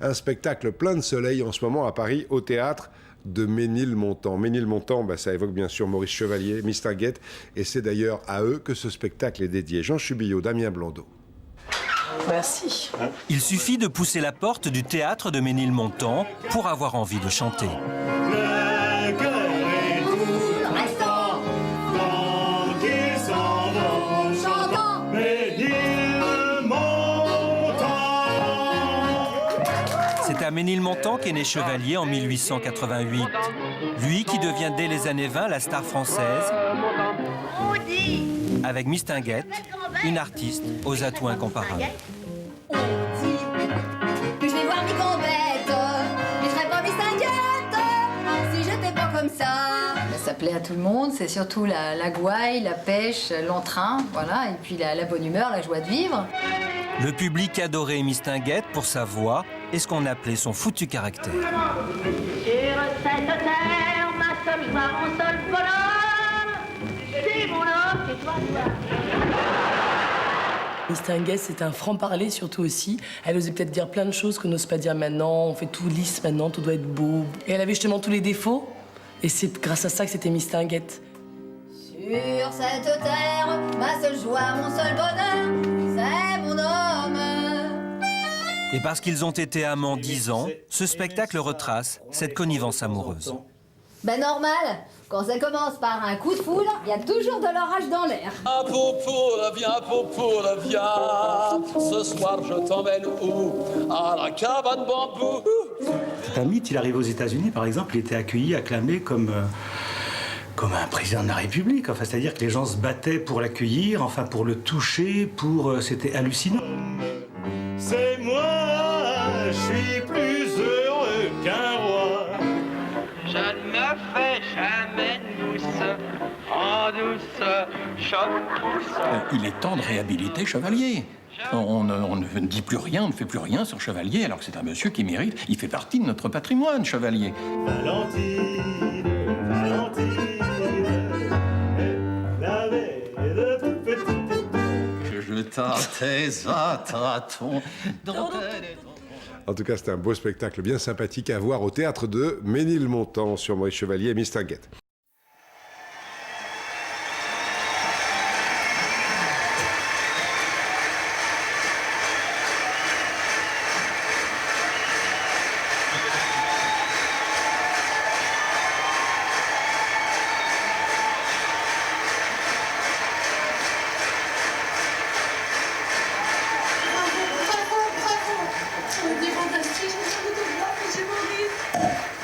Un spectacle plein de soleil en ce moment à Paris, au théâtre de Ménilmontant. Ménilmontant, ça évoque bien sûr Maurice Chevalier, Mistinguett, et c'est d'ailleurs à eux que ce spectacle est dédié. Jean Chubillot, Damien Blondeau. Merci. Il suffit de pousser la porte du théâtre de Ménilmontant pour avoir envie de chanter. C'est à Ménilmontant qu'est né Chevalier en 1888. Lui qui devient dès les années 20 la star française, avec Mistinguett, une artiste aux atouts incomparables. On dit que je vais voir mes gambettes, mais je serais pas Mistinguett si j'étais pas comme ça. Ça plaît à tout le monde, c'est surtout la gouaille, la pêche, l'entrain, voilà, et puis la bonne humeur, la joie de vivre. Le public adorait Mistinguett pour sa voix et ce qu'on appelait son foutu caractère. Sur cette terre, ma seule joie, mon seul bonheur, c'est mon homme et toi. Mistinguett, c'est un franc-parler surtout aussi. Elle osait peut-être dire plein de choses qu'on n'ose pas dire maintenant. On fait tout lisse maintenant, tout doit être beau. Et elle avait justement tous les défauts. Et c'est grâce à ça que c'était Mistinguett. Sur cette terre, ma seule joie, mon seul bonheur, c'est mon homme. Et parce qu'ils ont été amants 10 ans, ce spectacle retrace cette connivence amoureuse. Ben normal, quand ça commence par un coup de foudre, il y a toujours de l'orage dans l'air. Popola, viens, ce soir je t'emmène où? À la cabane bambou. C'est un mythe, il arrive aux États-Unis par exemple, il était accueilli, acclamé comme un président de la République. Enfin, c'est-à-dire que les gens se battaient pour l'accueillir, enfin pour le toucher, c'était hallucinant. C'est moi, je suis plus heureux qu'un roi. Je ne me fais jamais douce, en douce, choc. Il est temps de réhabiliter Chevalier. On ne dit plus rien, on ne fait plus rien sur Chevalier, alors que c'est un monsieur qui mérite. Il fait partie de notre patrimoine, Chevalier. Valentine, Valentine, la belle de toute petite. Que je tâtais à tâtons. En tout cas, c'était un beau spectacle bien sympathique à voir au théâtre de Ménilmontant sur Maurice Chevalier et Mistinguett.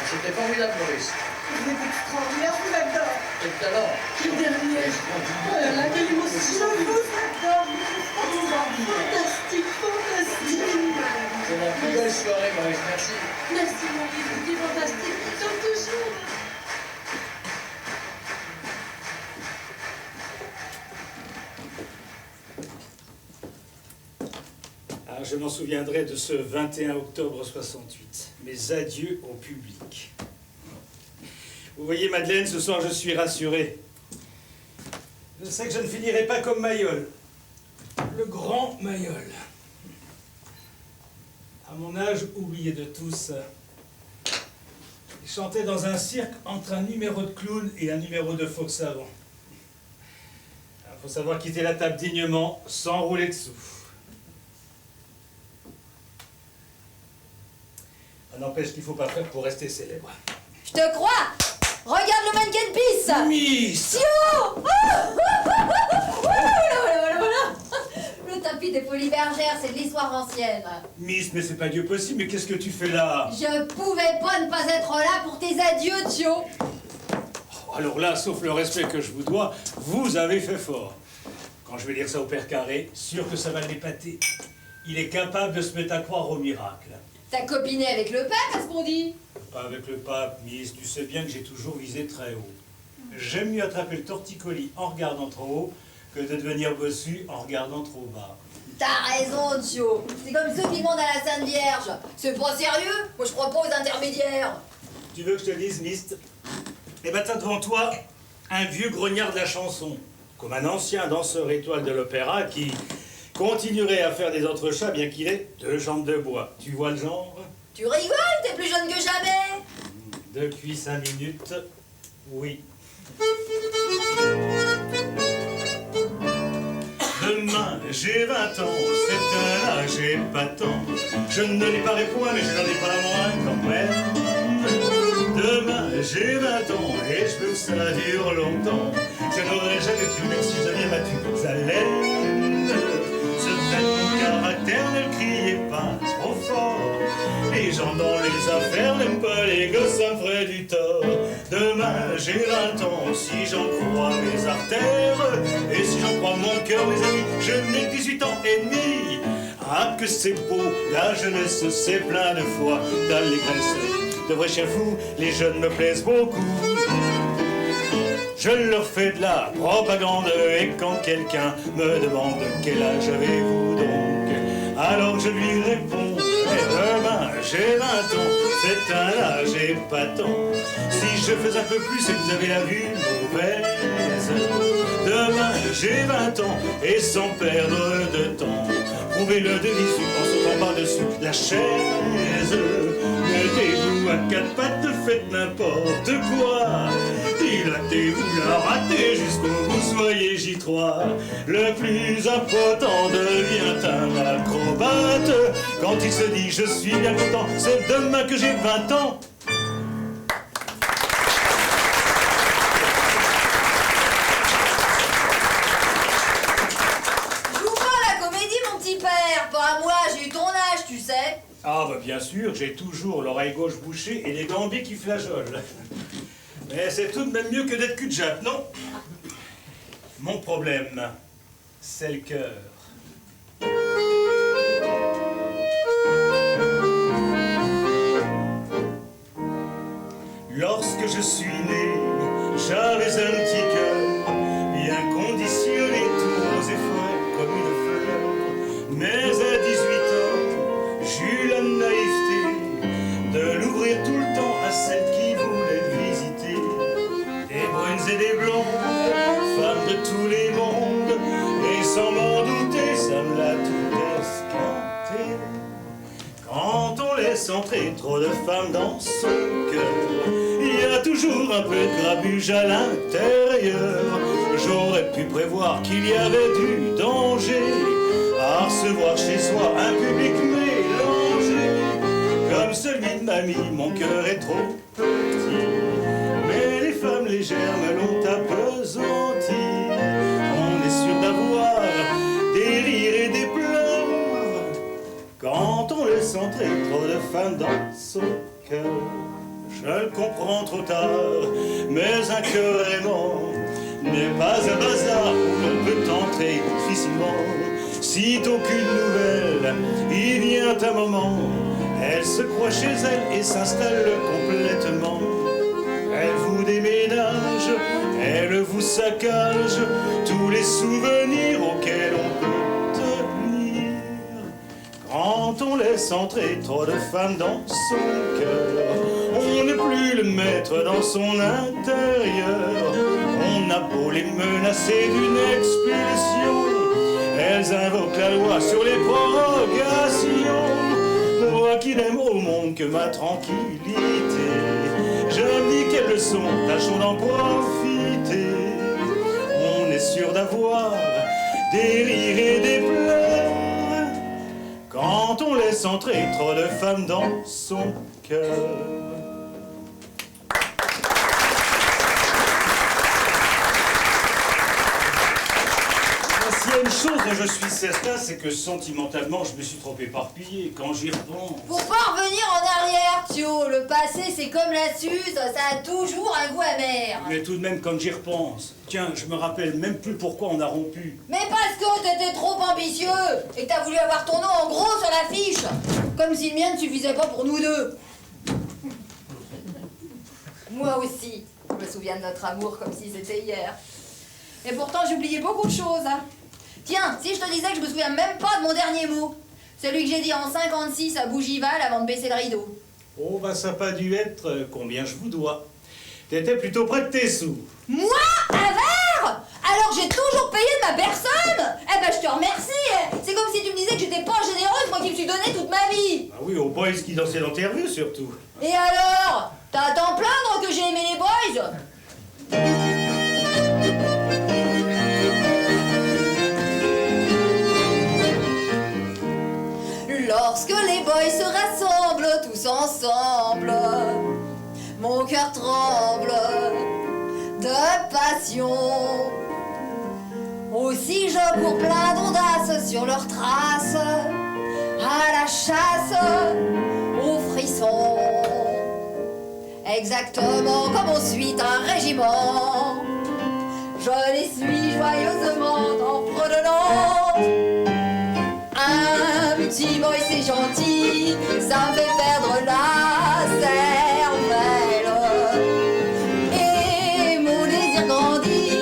C'était formidable, Maurice. Vous êtes extraordinaire, vous l'adore. Quel talent. Le dernier. Oh là là, quelle émotion. Je vous adore. Fantastique, fantastique. C'est la plus belle soirée, Maurice. Merci. Merci, Maurice. C'était fantastique. Comme toujours. Ah, je m'en souviendrai de ce 21 octobre 68. Mes adieux au public. Vous voyez, Madeleine, ce soir, je suis rassuré. Je sais que je ne finirai pas comme Mayol. Le grand Mayol. À mon âge, oublié de tous, il chantait dans un cirque entre un numéro de clown et un numéro de faux savant. Il faut savoir quitter la table dignement, sans rouler dessous. Ça n'empêche qu'il ne faut pas faire pour rester célèbre. Je te crois. Regarde le mannequin pisse. Miss. Sio. Voilà. Le tapis des folies bergères, c'est de l'histoire ancienne. Miss, mais c'est pas Dieu possible, mais qu'est-ce que tu fais là? Je pouvais pas ne pas être là pour tes adieux, Thio. Alors là, sauf le respect que je vous dois, vous avez fait fort. Quand je vais dire ça au père Carré, sûr que ça va l'épater. Il est capable de se mettre à croire au miracle. T'as copiné avec le pape, à ce qu'on dit? Pas avec le pape, Miss, tu sais bien que j'ai toujours visé très haut. J'aime mieux attraper le torticolis en regardant trop haut que de devenir bossu en regardant trop bas. T'as raison, Thio. C'est comme ceux qui demandent à la Sainte Vierge. C'est pas sérieux? Moi, je crois pas aux intermédiaires. Tu veux que je te dise, Miss? Eh ben, t'as devant toi un vieux grognard de la chanson, comme un ancien danseur étoile de l'opéra qui continuerait à faire des entrechats bien qu'il ait 2 jambes de bois. Tu vois le genre? Tu rigoles, t'es plus jeune que jamais. Depuis 5 minutes, oui. Demain, j'ai 20 ans, c'est un âge épatant. Je ne l'éparais point, mais je n'en ai pas la moindre quand même. Demain, j'ai 20 ans, et je veux que ça dure longtemps. Je n'aurais jamais pu, même si j'avais battu sa laine. Ce fait mon caractère, ne criez pas trop fort. Les gens dans les affaires n'aiment pas les gosses, ça me ferait du tort. Demain, j'ai 20 ans, si j'en crois mes artères, et si j'en crois mon cœur, mes amis, je n'ai que 18 ans et demi. Ah, que c'est beau, la jeunesse, c'est plein de foi, d'allégresse, de vrais chiens fous, les jeunes me plaisent beaucoup. Je leur fais de la propagande, et quand quelqu'un me demande quel âge avez-vous donc, alors je lui réponds, demain j'ai 20 ans, c'est un âge épatant. Si je fais un peu plus, c'est que vous avez la vue mauvaise. Demain j'ai 20 ans, et sans perdre de temps, prouvez-le de visu en sautant par-dessus la chaise. Mettez-vous à 4 pattes, faites n'importe quoi. Dilatez-vous, la ratez jusqu'au bout, soyez J3. Le plus impotent devient un acrobate. Quand il se dit je suis bien content, c'est demain que j'ai 20 ans. Joue pas la comédie, mon petit père. Pas à moi, j'ai eu ton âge, tu sais. Ah bah bien sûr, j'ai toujours l'oreille gauche bouchée et les gambis qui flageolent. Mais c'est tout de même mieux que d'être cul-de-jatte, non? Mon problème, c'est le cœur. Lorsque je suis né, j'avais un petit cœur, bien conditionné, tous et frais comme une fleur. Mais à 18 ans, j'eus la naïveté de l'ouvrir tout le temps à celle qui voulait visiter. Des brunes et des blondes, femmes de tous les mondes, et sans m'en douter, ça me l'a tout esquinté. Quand on laisse entrer trop de femmes dans son cœur, il y a toujours un peu de grabuge à l'intérieur. J'aurais pu prévoir qu'il y avait du danger à recevoir chez soi un public mélangé. Comme celui de mamie, mon cœur est trop petit, mais les femmes légères me l'ont appesanti. On est sûr d'avoir des rires et des pleurs quand on laisse entrer trop de femmes dans son cœur. Je le comprends trop tard, mais un cœur aimant n'est pas un bazar où l'on peut entrer difficilement. Sitôt qu'une nouvelle, il vient un moment, elle se croit chez elle et s'installe complètement. Elle vous déménage, elle vous saccage tous les souvenirs auxquels on peut tenir. Quand on laisse entrer trop de femmes dans son cœur, on n'est plus le maître dans son intérieur. On a beau les menacer d'une expulsion, elles invoquent la loi sur les prorogations. Moi qui n'aime au monde que ma tranquillité, je me dis quelles leçons, tâchons d'en profiter. On est sûr d'avoir des rires et des pleurs quand on laisse entrer trop de femmes dans son cœur. S'il y a une chose dont je suis certain, c'est que sentimentalement, je me suis trop éparpillé quand j'y repense. Faut pas revenir en arrière, Thio. Le passé, c'est comme la suze, ça a toujours un goût amer. Mais tout de même, quand j'y repense, tiens, je me rappelle même plus pourquoi on a rompu. Mais parce que t'étais trop ambitieux et que t'as voulu avoir ton nom en gros sur l'affiche. Comme si le mien ne suffisait pas pour nous deux. Moi aussi, je me souviens de notre amour comme si c'était hier. Et pourtant, j'oubliais beaucoup de choses, hein. Tiens, si je te disais que je me souviens même pas de mon dernier mot. Celui que j'ai dit en 56 à Bougival avant de baisser le rideau. Oh, bah ça n'a pas dû être combien je vous dois. T'étais plutôt près de tes sous. Moi? Un verre? Alors j'ai toujours payé de ma personne. Eh ben je te remercie. C'est comme si tu me disais que j'étais pas généreuse, moi qui me suis donnée toute ma vie. Ah oui, aux boys qui dansaient dans tes revues surtout. Et alors? T'as à t'en plaindre que j'ai aimé les boys? Lorsque les boys se rassemblent tous ensemble, mon cœur tremble de passion. Aussi je cours plein d'audace sur leurs traces, à la chasse aux frissons. Exactement comme on suit un régiment, je les suis joyeusement en fredonnant. Un petit boy c'est gentil, ça me fait perdre la cervelle. Et mon désir grandit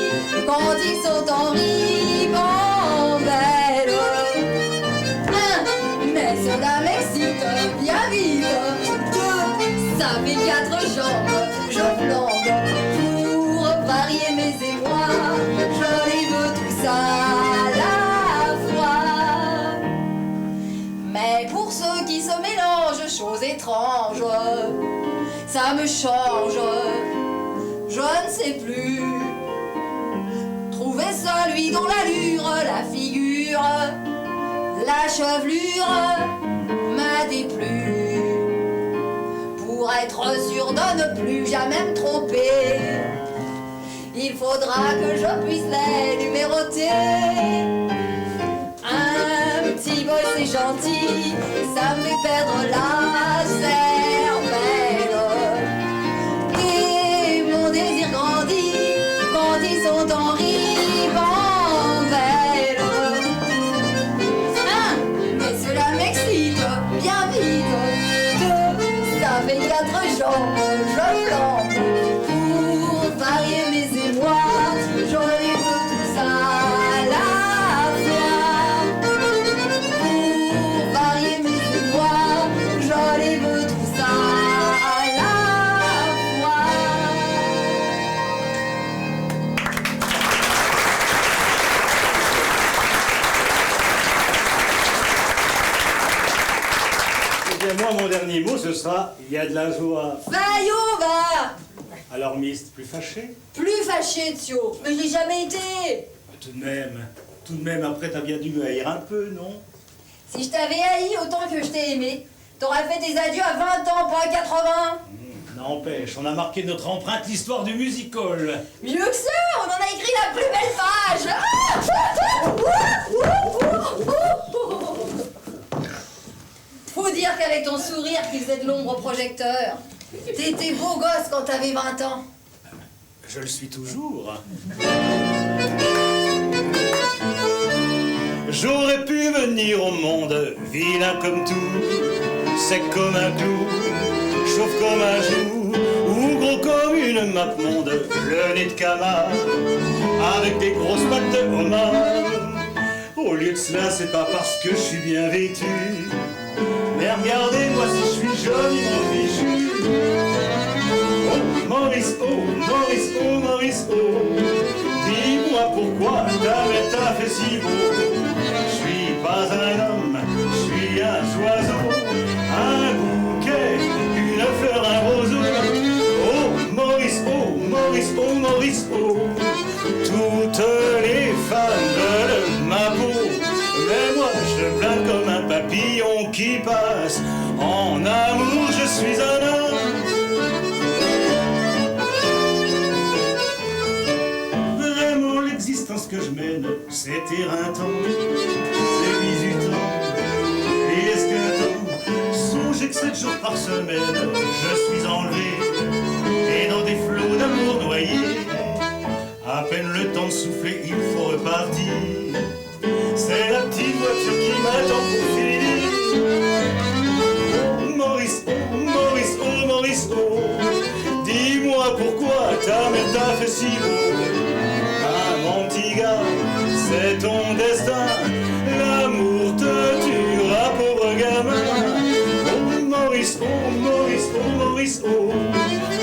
quand ils sont en ribambelle. Mais cela m'excite bien vite. Ça fait 4 jambes, je flambe. Pour varier mes émois, je les veux tout ça à la fois. Mais pour ceux qui se mélangent, choses étranges, ça me change, je ne sais plus. Trouver celui dont l'allure, la figure, la chevelure m'a déplu. Pour être sûr de ne plus jamais me tromper, il faudra que je puisse les numéroter. Un petit boy c'est gentil, ça me fait perdre la cervelle. Et mon désir grandit quand ils sont en ribambelle. Mais cela m'excite bien vite. Ça fait 4 jambes, je flambe. Pour varier mes émois, je les veux tout ça à la fois. Pour varier mes émois, je les veux tout ça à la fois. Eh bien moi, mon dernier mot, ce sera « il y a de la joie ». Vaillot, va! Alors, Miss, plus fâché? Plus fâché, Thio, mais je l'ai jamais été. Tout de même, après, t'as bien dû me haïr un peu, non? Si je t'avais haï autant que je t'ai aimé, t'aurais fait tes adieux à 20 ans, pas à 80. N'empêche, on a marqué notre empreinte l'histoire du music-hall. Mieux que ça, on en a écrit la plus belle page. Faut dire qu'avec ton sourire qui faisait de l'ombre au projecteur, t'étais beau gosse quand t'avais 20 ans. Je le suis toujours. J'aurais pu venir au monde, vilain comme tout, sec comme un clou, chauve comme un joug, ou gros comme une map monde, le nez de camard, avec des grosses pattes de homard. Au lieu de cela, c'est pas parce que je suis bien vêtu, mais regardez-moi si je suis joliment fichu. Oh Maurice, oh Maurice, oh Maurice, oh, dis-moi pourquoi ta mère t'a fait si beau. Je suis pas un homme, je suis un oiseau, un bouquet, une fleur, un roseau. Oh Maurice, oh Maurice, oh Maurice, oh, toutes les femmes veulent ma peau, mais moi je plane comme un papillon qui passe. En amour je suis un homme. Vraiment l'existence que je mène, c'est éreintant, c'est 18 ans et esquintant. Songez que 7 jours par semaine, je suis enlevé et dans des flots d'amour noyés. À peine le temps de souffler, il faut repartir. C'est la petite voiture qui m'attend pour finir. Oh Maurice, oh Maurice, oh Maurice, oh, dis-moi pourquoi ta mère t'a fait si beau. Ah mon petit gars, c'est ton destin, l'amour te tuera, pauvre gamin. Oh Maurice, oh Maurice, oh Maurice, oh,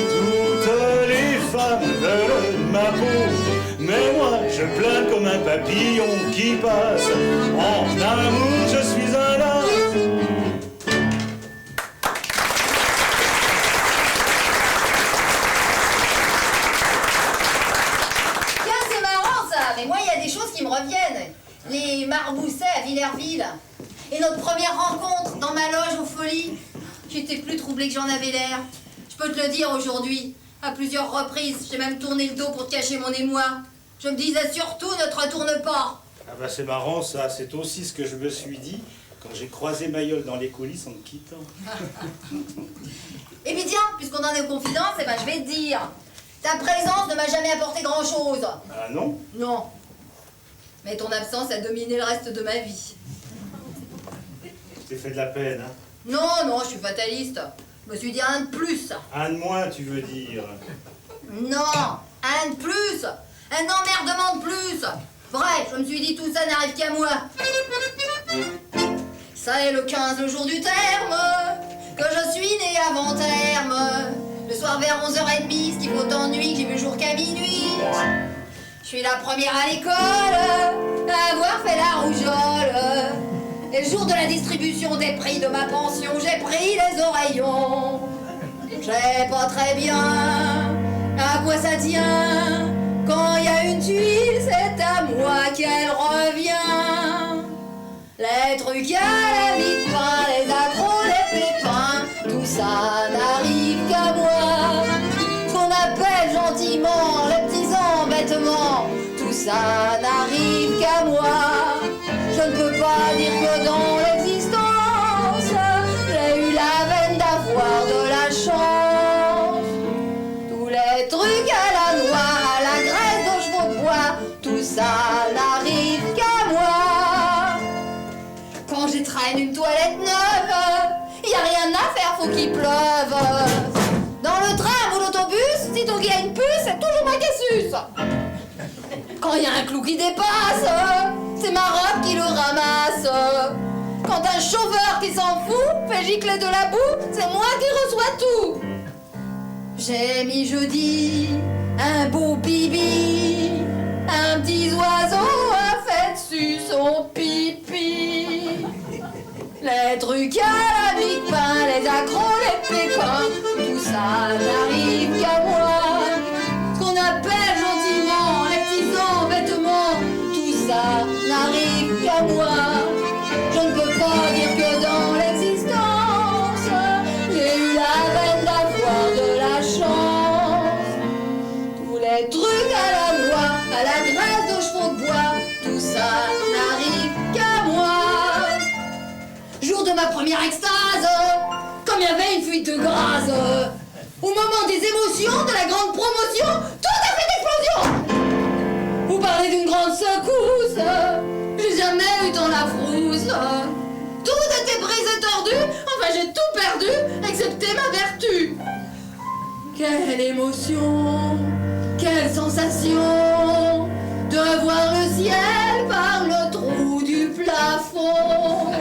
toutes les femmes veulent ma peau, mais moi je plane comme un papillon qui passe. En amour, je suis un as. Tiens, c'est marrant ça, mais moi il y a des choses qui me reviennent. Les Marboussets à Villerville. Et notre première rencontre dans ma loge aux Folies. J'étais plus troublée que j'en avais l'air. Je peux te le dire aujourd'hui. À plusieurs reprises, j'ai même tourné le dos pour te cacher mon émoi. Je me disais surtout, ne te retourne pas. Ah bah c'est marrant ça, c'est aussi ce que je me suis dit quand j'ai croisé Mayol dans les coulisses en me quittant. Et puis tiens, puisqu'on en est aux confidences, eh ben, je vais te dire. Ta présence ne m'a jamais apporté grand-chose. Ah non? Non. Mais ton absence a dominé le reste de ma vie. Tu t'es fait de la peine, hein? Non, non, je suis fataliste. Je me suis dit un de plus. Un de moins, tu veux dire? Non, un de plus. Un emmerdement de plus. Bref, je me suis dit tout ça n'arrive qu'à moi. Ça est le 15, le jour du terme, que je suis née avant terme. Le soir vers 11h30, ce qui vaut tant de nuit que j'ai vu le jour qu'à minuit. Je suis la première à l'école à avoir fait la rougeole. Et le jour de la distribution des prix de ma pension, j'ai pris les oreillons. Je sais pas très bien à quoi ça tient. Quand il y a une tuile, c'est à moi qu'elle revient. Les trucs à la vie de pain, les accros, les pépins, tout ça n'arrive qu'à moi. Ce qu'on appelle gentiment les petits embêtements, tout ça n'arrive qu'à moi. Je ne peux pas dire que dans l'existence, j'ai eu la veine d'avoir de la chance. Tous les trucs à la noix, à la graisse de chevaux de bois, tout ça n'arrive qu'à moi. Quand j'étraîne une toilette neuve, y a rien à faire, faut qu'il pleuve. Dans le tram ou l'autobus, si ton gars a une puce, c'est toujours ma cassus. Quand y a un clou qui dépasse, c'est ma robe qui le ramasse. Quand un chauffeur qui s'en fout fait gicler de la boue, c'est moi qui reçois tout. J'ai mis jeudi un beau bibi, un petit oiseau a fait dessus son pipi. Les trucs à la vie de pain, les accros, les pépins, tout ça n'arrive qu'à moi. Ce qu'on appelle gentiment les petits embêtements, tout ça n'arrive qu'à moi. Je ne peux pas dire que dans l'existence, j'ai eu la veine d'avoir de la chance. Tous les trucs à la noix, à la graisse de chevaux de bois, tout ça n'arrive qu'à moi. Jour de ma première extase, comme il y avait une fuite de grâce, au moment des émotions de la grande promotion, tout a fait explosion. Vous parlez d'une grande secousse, j'ai jamais eu tant la frousse. Tout était brisé, tordu, enfin j'ai tout perdu, excepté ma vertu. Quelle émotion, quelle sensation de voir le ciel par le trou du plafond.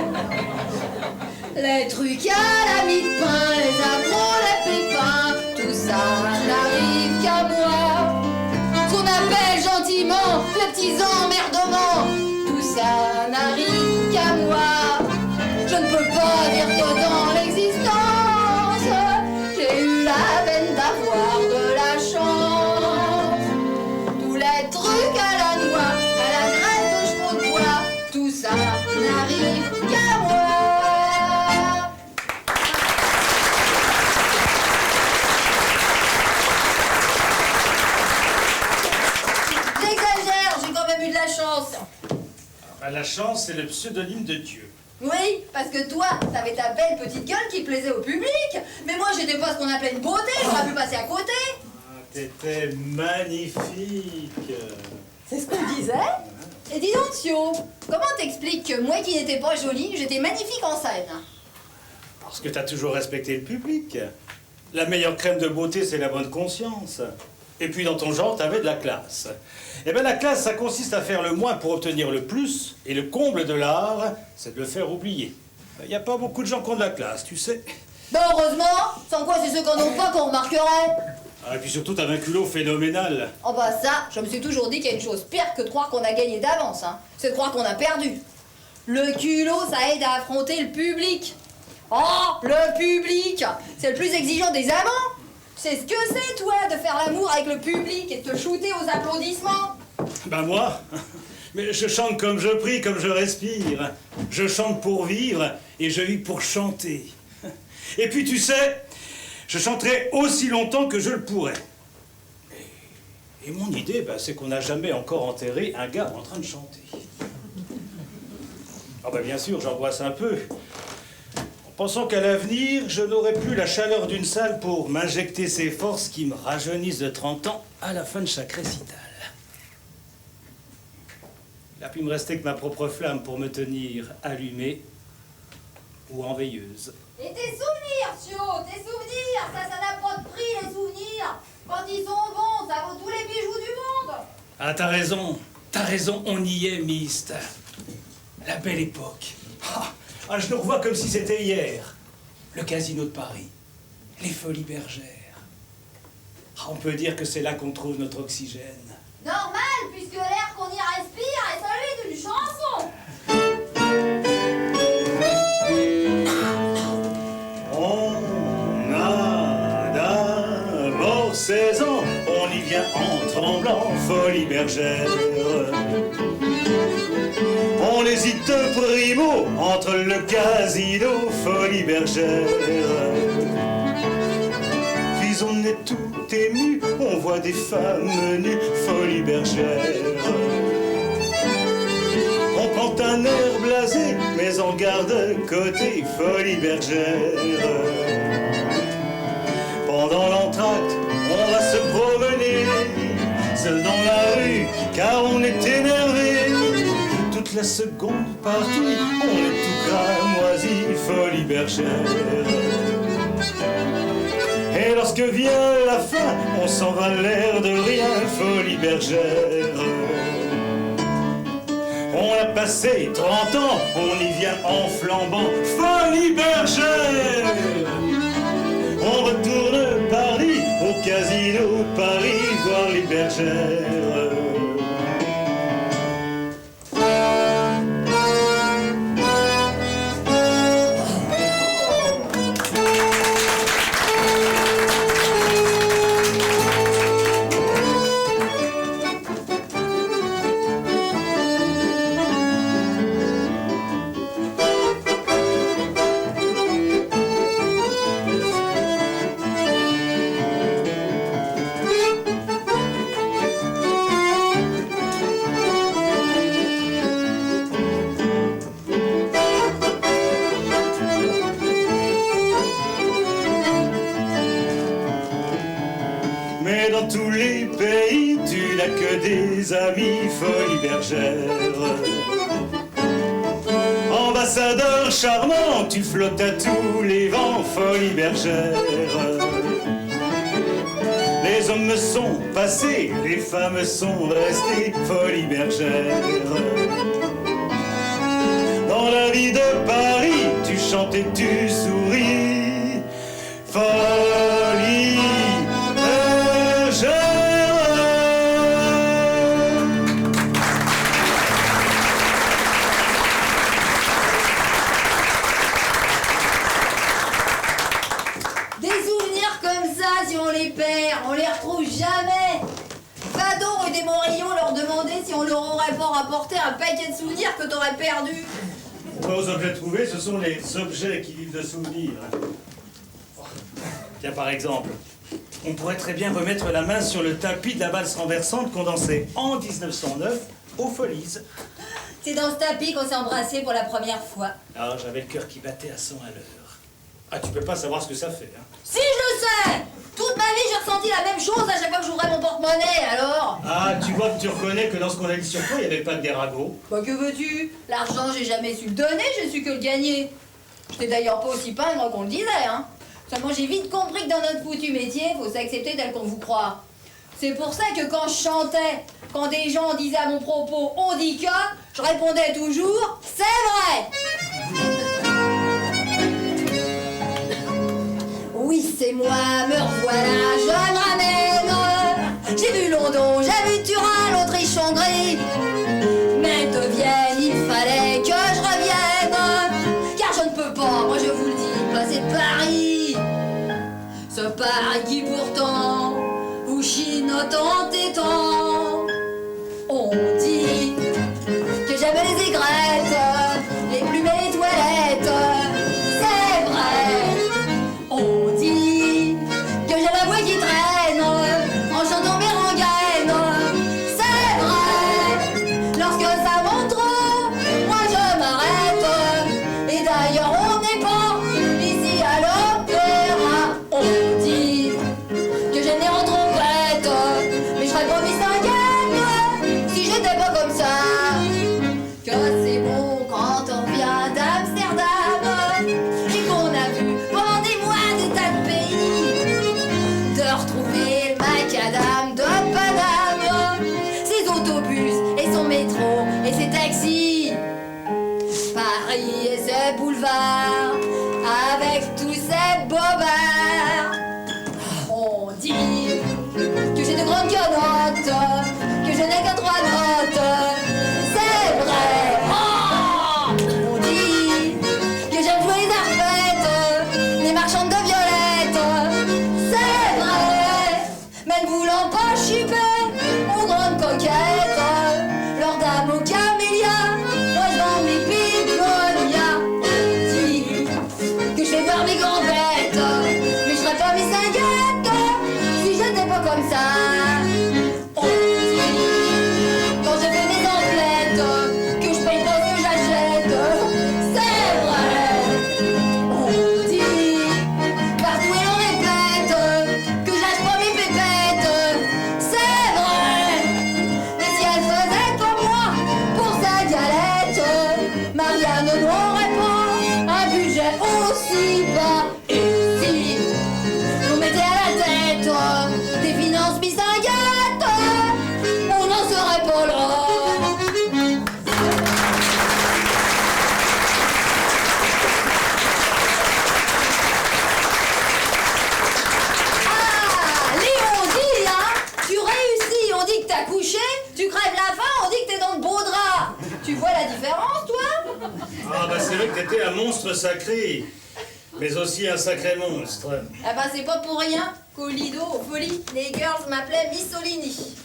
Les trucs à la mie de pain, les accros, les pépins, tout ça n'arrive qu'à moi. Ce qu'on appelle gentiment les petits emmerdements, tout ça n'arrive qu'à moi. Je ne peux pas dire que dans l'existence, j'ai eu la veine d'avoir de la chance. Tous les trucs à la noix, à la graisse de chevaux de bois, tout ça n'arrive qu'à moi. J'exagère, j'ai quand même eu de la chance. Bah, la chance, c'est le pseudonyme de Dieu. Oui, parce que toi, t'avais ta belle petite gueule qui plaisait au public. Mais moi, j'étais pas ce qu'on appelle une beauté, j'aurais pu passer à côté. Ah, t'étais magnifique. C'est ce qu'on disait. Et dis donc, Thio, comment t'expliques que moi qui n'étais pas jolie, j'étais magnifique en scène? Parce que t'as toujours respecté le public. La meilleure crème de beauté, c'est la bonne conscience. Et puis dans ton genre, t'avais de la classe. Eh bien la classe, ça consiste à faire le moins pour obtenir le plus, et le comble de l'art, c'est de le faire oublier. Il n'y a pas beaucoup de gens qui ont de la classe, tu sais. Ben heureusement, sans quoi c'est ceux qu'on n'ont pas qu'on remarquerait. Ah, et puis surtout, t'avais un culot phénoménal. Oh bah ça, je me suis toujours dit qu'il y a une chose pire que de croire qu'on a gagné d'avance, hein. C'est de croire qu'on a perdu. Le culot, ça aide à affronter le public. Oh, le public, c'est le plus exigeant des amants. C'est ce que c'est, toi, de faire l'amour avec le public et de te shooter aux applaudissements. Ben moi, mais je chante comme je prie, comme je respire. Je chante pour vivre et je vis pour chanter. Et puis tu sais, je chanterai aussi longtemps que je le pourrai. Et mon idée, ben, c'est qu'on n'a jamais encore enterré un gars en train de chanter. Ah ben bien sûr, j'angoisse un peu. En pensant qu'à l'avenir, je n'aurai plus la chaleur d'une salle pour m'injecter ces forces qui me rajeunissent de 30 ans à la fin de chaque récital. Il n'a pu me rester que ma propre flamme pour me tenir allumée ou en veilleuse. Et tes souvenirs, Sio, tes souvenirs, ça n'a pas de prix, les souvenirs. Quand ils sont bons, ça vaut tous les bijoux du monde. Ah, t'as raison, on y est, Mist. La belle époque. Ah, je le revois comme si c'était hier. Le Casino de Paris, les Folies Bergères. Ah, on peut dire que c'est là qu'on trouve notre oxygène. Normal, puisque l'air qu'on y respire est celui d'une chanson. On a d'abord 16 ans, on y vient en tremblant, Folies Bergères. On hésite primo entre le Casino, Folies Bergères. Puis on est tout ému, on voit des femmes nues, Folies Bergères. On prend un air blasé, mais on garde côté, Folies Bergères. Pendant l'entracte, on va se promener, seul dans la rue, car on est énervé. Toute la seconde partie, on est tout cramoisi, Folies Bergères. Et lorsque vient la fin, on s'en va l'air de rien, Folies Bergères. On a passé 30 ans, on y vient en flambant, Folies Bergères. On retourne Paris, au Casino Paris, voir les bergères. Mais dans tous les pays, tu n'as que des amis, Folies Bergères. Ambassadeur charmant, tu flottes à tous les vents, Folies Bergères. Les hommes sont passés, les femmes sont restées, Folies Bergères. Dans la vie de Paris, tu chantes et tu souris, Folies Bergères. Des souvenirs comme ça, si on les perd, on les retrouve jamais. Va donc rue des Morillons leur demander si on leur aurait pas rapporté un paquet de souvenirs que t'aurais perdu. Aux objets trouvés, ce sont les objets qui vivent de souvenirs. Tiens, par exemple, on pourrait très bien remettre la main sur le tapis de la valse renversante qu'on dansait en 1909 aux Folies. C'est dans ce tapis qu'on s'est embrassé pour la première fois. Ah, j'avais le cœur qui battait à 100 à l'heure. Ah, tu peux pas savoir ce que ça fait, hein. Si, je le sais! Toute ma vie, j'ai ressenti la même chose à chaque fois que j'ouvrais mon porte-monnaie, alors! Ah, tu vois que tu reconnais que dans ce qu'on a dit sur toi, il n'y avait pas de déragot. Bah, que veux-tu? L'argent, j'ai jamais su le donner, j'ai su que le gagner. J'étais d'ailleurs pas aussi pingre qu'on le disait, hein. Seulement, j'ai vite compris que dans notre foutu métier, faut s'accepter tel qu'on vous croit. C'est pour ça que quand je chantais, quand des gens disaient à mon propos « on dit que », je répondais toujours « c'est vrai ». Oui, c'est moi, me revoilà, je me ramène. London, j'ai vu Turin, l'Autriche, Hongrie. Mais de Vienne, il fallait que je revienne. Car je ne peux pas, moi je vous le dis, passer de Paris. Ce Paris qui pourtant vous chine tant et tant. On dit que j'avais les aigrettes, les plumes et les toilettes. C'est vrai. On dit que j'ai la voix qui traîne en chantant mes rengaines. C'est vrai. Lorsque ça monte trop, moi je m'arrête. Et d'ailleurs on n'est pas ici à l'opéra. On dit que j'ai le nez en trompette, mais je serais pas distinguée si j'étais pas comme ça. Que c'est bon quand on revient d'Amsterdam et qu'on a vu pendant des mois des tas de pays, de retrouver le macadam de Paname, ses autobus et son métro et ses taxis, Paris et ses boulevards avec tous ces bobards. On dit que j'ai de grandes quenottes, que je n'ai que 3 notes. C'est vrai. Oh, on dit que j'aime jouer les arpètes, les marchandes de violettes. C'est vrai. Mais ne voulant pas chipper aux grandes coquettes, leurs dames aux camélias, moi je vends mes bigonias. On dit que je fais voir mes grands-bêtes, mais je serais pas mes cinguettes si j'étais pas comme ça. On dit, quand je fais mes emplettes, que je paye pas ce que j'achète. C'est vrai. On dit, partout et on répète, que je lâche pas mes pépettes. C'est vrai. Mais si elle faisait comme moi pour sa galette, Marianne n'aurait pas un budget aussi bas. Et si on mettait à la tête des finances bistinguettes, on n'en serait pas là. Ah, Léon, on dit, hein, tu réussis, on dit que t'as couché, tu crèves la faim, on dit que t'es dans de beaux draps. Tu vois la différence, toi? Ah bah c'est vrai que t'étais un monstre sacré, mais aussi un sacré monstre. Ah bah c'est pas pour rien qu'au Lido, aux Folies, les girls m'appelaient Missolini.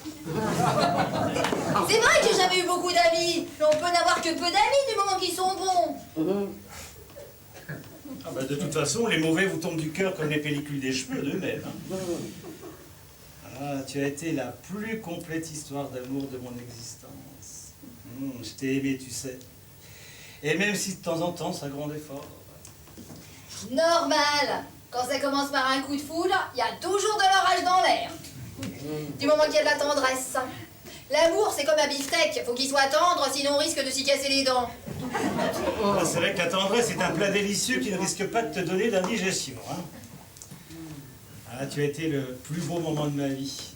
C'est vrai que j'ai jamais eu beaucoup d'amis, mais on peut n'avoir que peu d'amis du moment qu'ils sont bons. Ah bah de toute façon, les mauvais vous tombent du cœur comme les pellicules des cheveux d'eux-mêmes. Hein. Ah, tu as été la plus complète histoire d'amour de mon existence. Je t'ai aimé, tu sais. Et même si de temps en temps, ça grondait fort. Normal. Quand ça commence par un coup de foudre, il y a toujours de l'orage dans l'air. Du moment qu'il y a de la tendresse. L'amour, c'est comme un beefsteak. Faut qu'il soit tendre, sinon on risque de s'y casser les dents. Ah, c'est vrai que la tendresse est un plat délicieux qui ne risque pas de te donner d'indigestion. Hein. Ah, tu as été le plus beau moment de ma vie.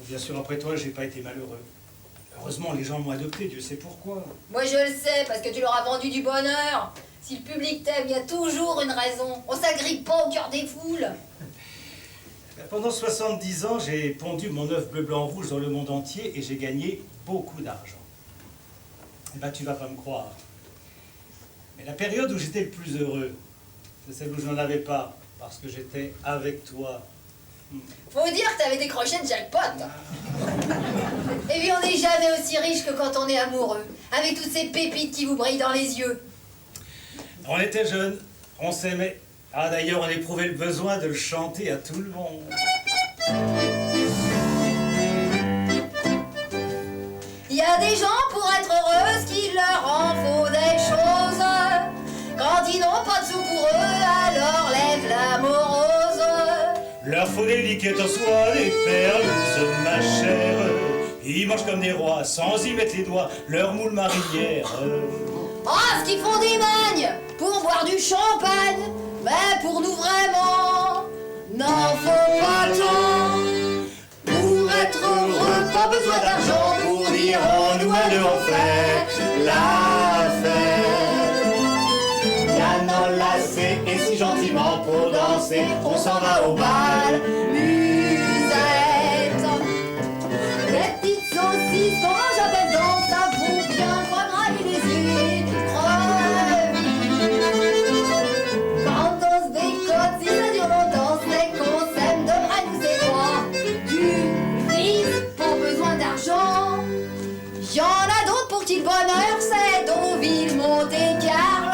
Bien sûr, après toi, j'ai pas été malheureux. Heureusement, les gens m'ont adopté, Dieu sait pourquoi. Moi je le sais, parce que tu leur as vendu du bonheur. Si le public t'aime, il y a toujours une raison. On s'agrippe pas au cœur des foules. Pendant 70 ans, j'ai pondu mon œuf bleu, blanc, rouge dans le monde entier et j'ai gagné beaucoup d'argent. Eh ben, tu vas pas me croire. Mais la période où j'étais le plus heureux, c'est celle où je n'en avais pas, parce que j'étais avec toi. Faut dire que t'avais décroché de jackpot. Et puis on n'est jamais aussi riche que quand on est amoureux, avec toutes ces pépites qui vous brillent dans les yeux. On était jeunes, on s'aimait. Ah d'ailleurs, on éprouvait le besoin de le chanter à tout le monde. Il y a des gens pour être heureuses qu'il leur en faut des choses. Quand ils n'ont pas de sous pour eux, alors lève la morose. Leur faut des liquettes en soie, des perles, ma chère. Ils mangent comme des rois, sans y mettre les doigts, leur moule marinière. Ah, ce qu'ils font des magnes pour boire du champagne. Mais pour nous vraiment, n'en faut pas tant. Pour être heureux, pas besoin d'argent pour dire oh, nous allez en faire la fête. Yann enlacé et si gentiment pour danser, on s'en va au bal. Musette. saucisses, fromage à belle dents, ça vaut bien foie gras et les écrevisses. Quand on se bécote, si ça dure longtemps, c'est qu'on s'aime de vrai, nous c'est quoi? Du vice, pas besoin d'argent. Y'en a d'autres pour qui le bonheur c'est Deauville, Monte-Carlo.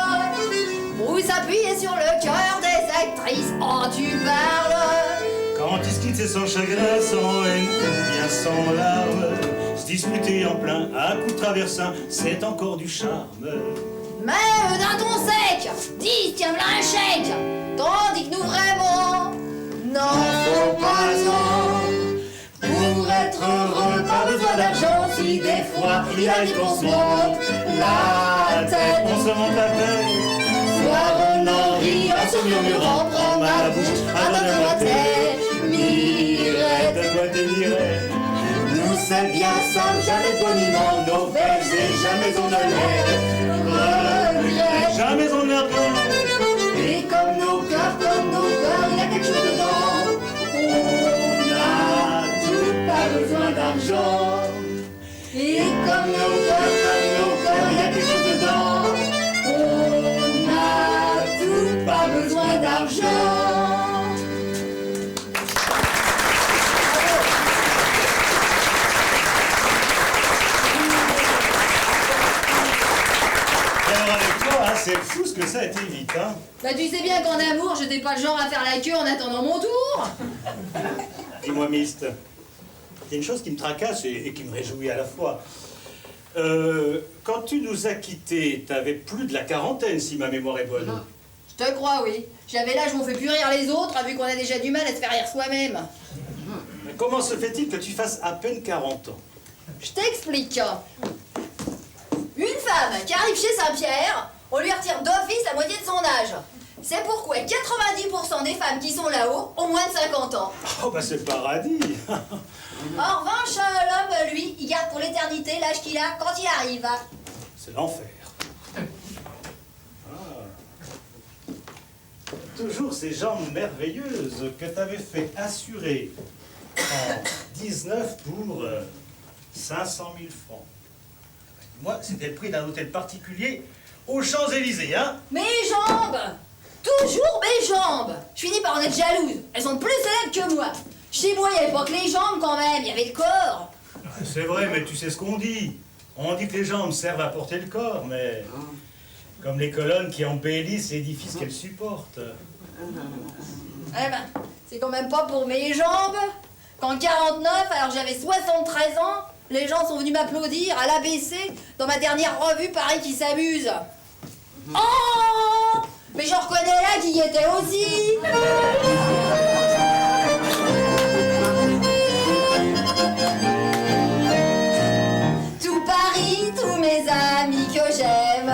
Où s'appuyer sur le cœur des actrices, oh tu parles. Quand il se quitte, c'est sans chagrin, sans haine, ou bien sans larmes. Se disputer en plein, à coups de traversin, c'est encore du charme. Mais d'un ton sec, dis tiens v'là un chèque. Tandis que nous vraiment, n'en faut pas tant. Pour être heureux, pas besoin d'argent. Si des fois il arrive qu'on se monte la tête, on se monte la tête. Soir on en rit, en se murmurant, prends ma bouche, donne-moi tes mirettes. Donne-moi tes mirettes. Nous c'est bien simple, jamais de boniment, nos fesses et jamais on ne les regrette. Jamais on ne les regrette. Et comme nos cœurs, il y a quelque chose dedans. On a tout, pas besoin d'argent. Et comme nos cœurs, il y a quelque chose dedans. On a tout, pas besoin d'argent. C'est fou ce que ça a été vite, hein. Bah tu sais bien qu'en amour, j'étais pas le genre à faire la queue en attendant mon tour. Dis-moi, Mist, il y a une chose qui me tracasse et qui me réjouit à la fois. Quand tu nous as quittés, t'avais plus de la quarantaine, si ma mémoire est bonne. Je te crois, oui. J'avais l'âge où on fait plus rire les autres, vu qu'on a déjà du mal à se faire rire soi-même. Mais comment se fait-il que tu fasses à peine 40 ans? Je t'explique. Une femme qui arrive chez Saint-Pierre, on lui retire d'office la moitié de son âge. C'est pourquoi 90% des femmes qui sont là-haut ont moins de 50 ans. Oh bah c'est le paradis. En revanche, l'homme, lui, il garde pour l'éternité l'âge qu'il a quand il arrive. C'est l'enfer. Toujours ces jambes merveilleuses que t'avais fait assurer en 19 pour 500 000 francs. Moi, c'était le prix d'un hôtel particulier aux Champs-Élysées, hein? Mes jambes! Toujours mes jambes! Je finis par en être jalouse. Elles sont plus célèbres que moi. Chez moi, il n'y avait pas que les jambes quand même, il y avait le corps. C'est vrai, mais tu sais ce qu'on dit. On dit que les jambes servent à porter le corps, mais comme les colonnes qui embellissent l'édifice qu'elles supportent. Eh ben, c'est quand même pas pour mes jambes. Qu'en 49, alors j'avais 73 ans, les gens sont venus m'applaudir à l'ABC dans ma dernière revue Paris qui s'amuse. Oh! Mais j'en reconnais là qui y était aussi. Tout Paris, tous mes amis que j'aime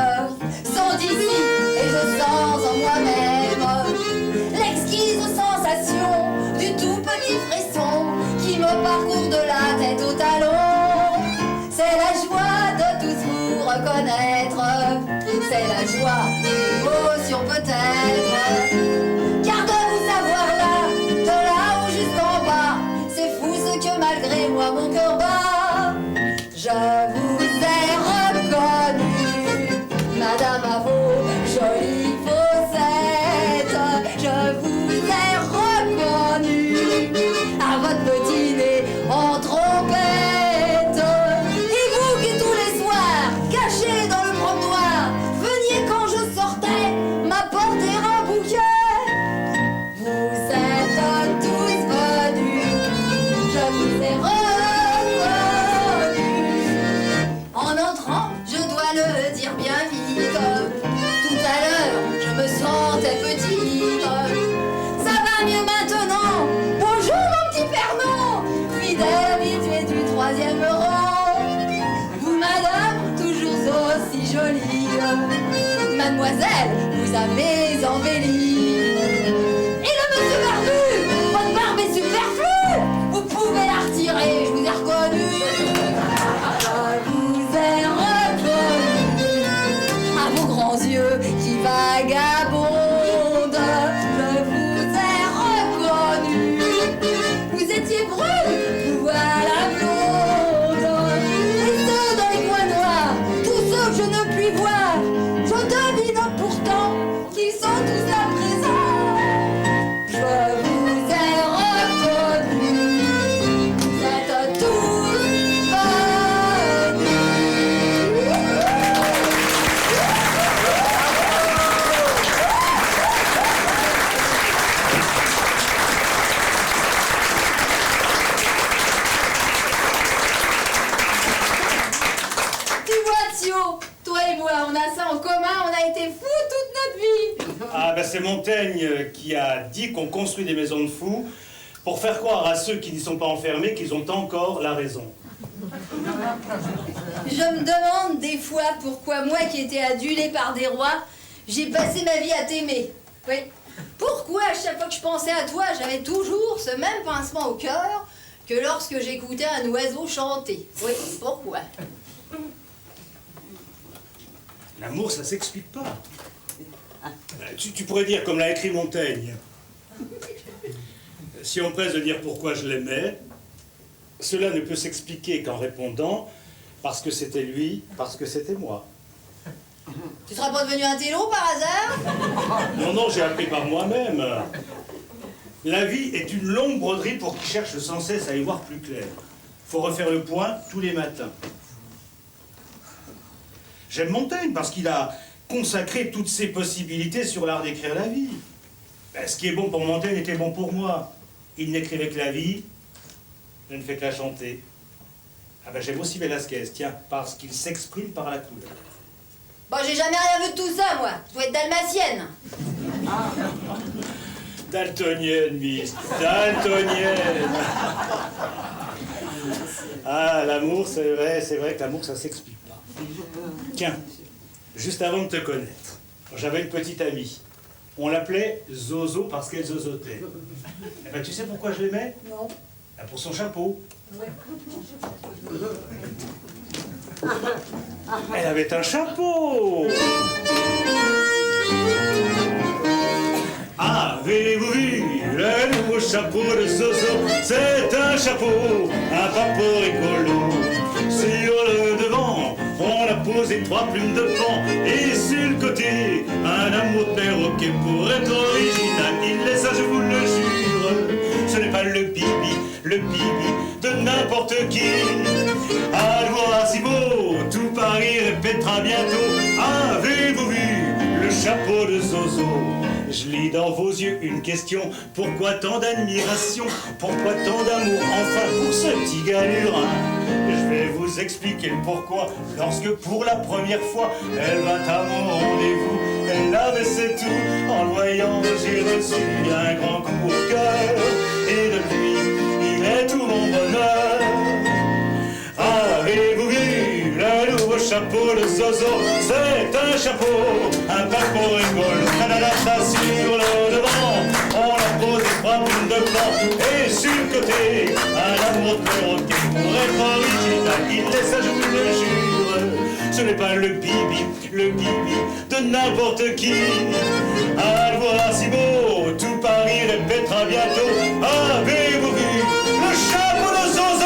sont d'ici et je sens en moi-même l'exquise sensation du tout petit frisson qui me parcourt de la tête au talon. C'est la joie de tous vous reconnaître, c'est la joie de l'émotion peut-être, car de vous savoir là, de là-haut jusqu'en bas, c'est fou ce que malgré moi mon cœur bat. Je vous ai reconnu, madame à vos jolies fossettes, je vous ai reconnu à votre petit nez en trompette. Et vous qui tous les soirs, cachés dans le promenade, veniez quand je sortais m'apporter un bouquet. Vous êtes tous venus, je vous ai reconnu. En entrant, je dois le dire bien vite, tout à l'heure, je me sentais petite. Ça va mieux maintenant, bonjour mon petit Fernand, fidèle habitué du 3e rang. Vous madame, toujours aussi jolie, mademoiselle, vous avez embelli. Et le monsieur barbu, votre barbe est superflue, vous pouvez la retirer, je vous ai reconnu. Je vous ai reconnu à vos grands yeux qui vagabondent. Je vous ai reconnu. Vous étiez brune, vous voilà blonde. c'est Montaigne qui a dit qu'on construit des maisons de fous pour faire croire à ceux qui n'y sont pas enfermés qu'ils ont encore la raison. Je me demande des fois pourquoi moi qui étais adulée par des rois, j'ai passé ma vie à t'aimer. Oui. Pourquoi à chaque fois que je pensais à toi, j'avais toujours ce même pincement au cœur que lorsque j'écoutais un oiseau chanter. Oui, pourquoi? L'amour, ça s'explique pas. Tu pourrais dire, comme l'a écrit Montaigne, si on presse de dire pourquoi je l'aimais, cela ne peut s'expliquer qu'en répondant parce que c'était lui, parce que c'était moi. Tu seras pas devenu un télo par hasard? Non, non, j'ai appris par moi-même. La vie est une longue broderie pour qui cherche sans cesse à y voir plus clair. Faut refaire le point tous les matins. J'aime Montaigne parce qu'il a consacré toutes ses possibilités sur l'art d'écrire la vie. Ben, ce qui est bon pour Montaigne était bon pour moi. Il n'écrivait que la vie, je ne fais que la chanter. Ah ben j'aime aussi Velasquez, tiens, parce qu'il s'exprime par la couleur. Bon, j'ai jamais rien vu de tout ça, moi. Je dois être dalmatienne. Daltonienne, Miss, daltonienne. Ah, l'amour, c'est vrai que l'amour, ça s'explique pas. Tiens, juste avant de te connaître, j'avais une petite amie. On l'appelait Zozo parce qu'elle zozotait. Eh ben, tu sais pourquoi je l'aimais? Non. Ben, pour son chapeau. Elle avait un chapeau. Avez-vous vu le nouveau chapeau de Zozo? C'est un chapeau, un papeau rigolo. Sur le devant, on a posé 3 plumes de pan. Et sur le côté, un amour de perroquet. Pour être original, il laisse ça, je vous le jure. Ce n'est pas le bibi de n'importe qui. À le voir si beau, tout Paris répétera bientôt. Avez-vous vu le chapeau de Zozo? Je lis dans vos yeux une question. Pourquoi tant d'admiration? Pourquoi tant d'amour? Enfin, pour ce petit galurin, je vais vous expliquer le pourquoi. Lorsque pour la première fois, elle vint à mon rendez-vous, elle avait c'est tout. En le voyant, j'ai reçu un grand coup au cœur. Et depuis, il est tout mon bonheur. Avez-vous vu le nouveau chapeau de Zozo? C'est un chapeau, un papeau rigolo. Sur le devant, on a posé 3 plumes de plan. Et sur le côté, un amour de perroquet. Pour être original, il laisse ça, je vous le jure. Ce n'est pas le bibi de n'importe qui. À le voir si beau, tout Paris répétera bientôt. Avez-vous vu le chapeau de Zozo?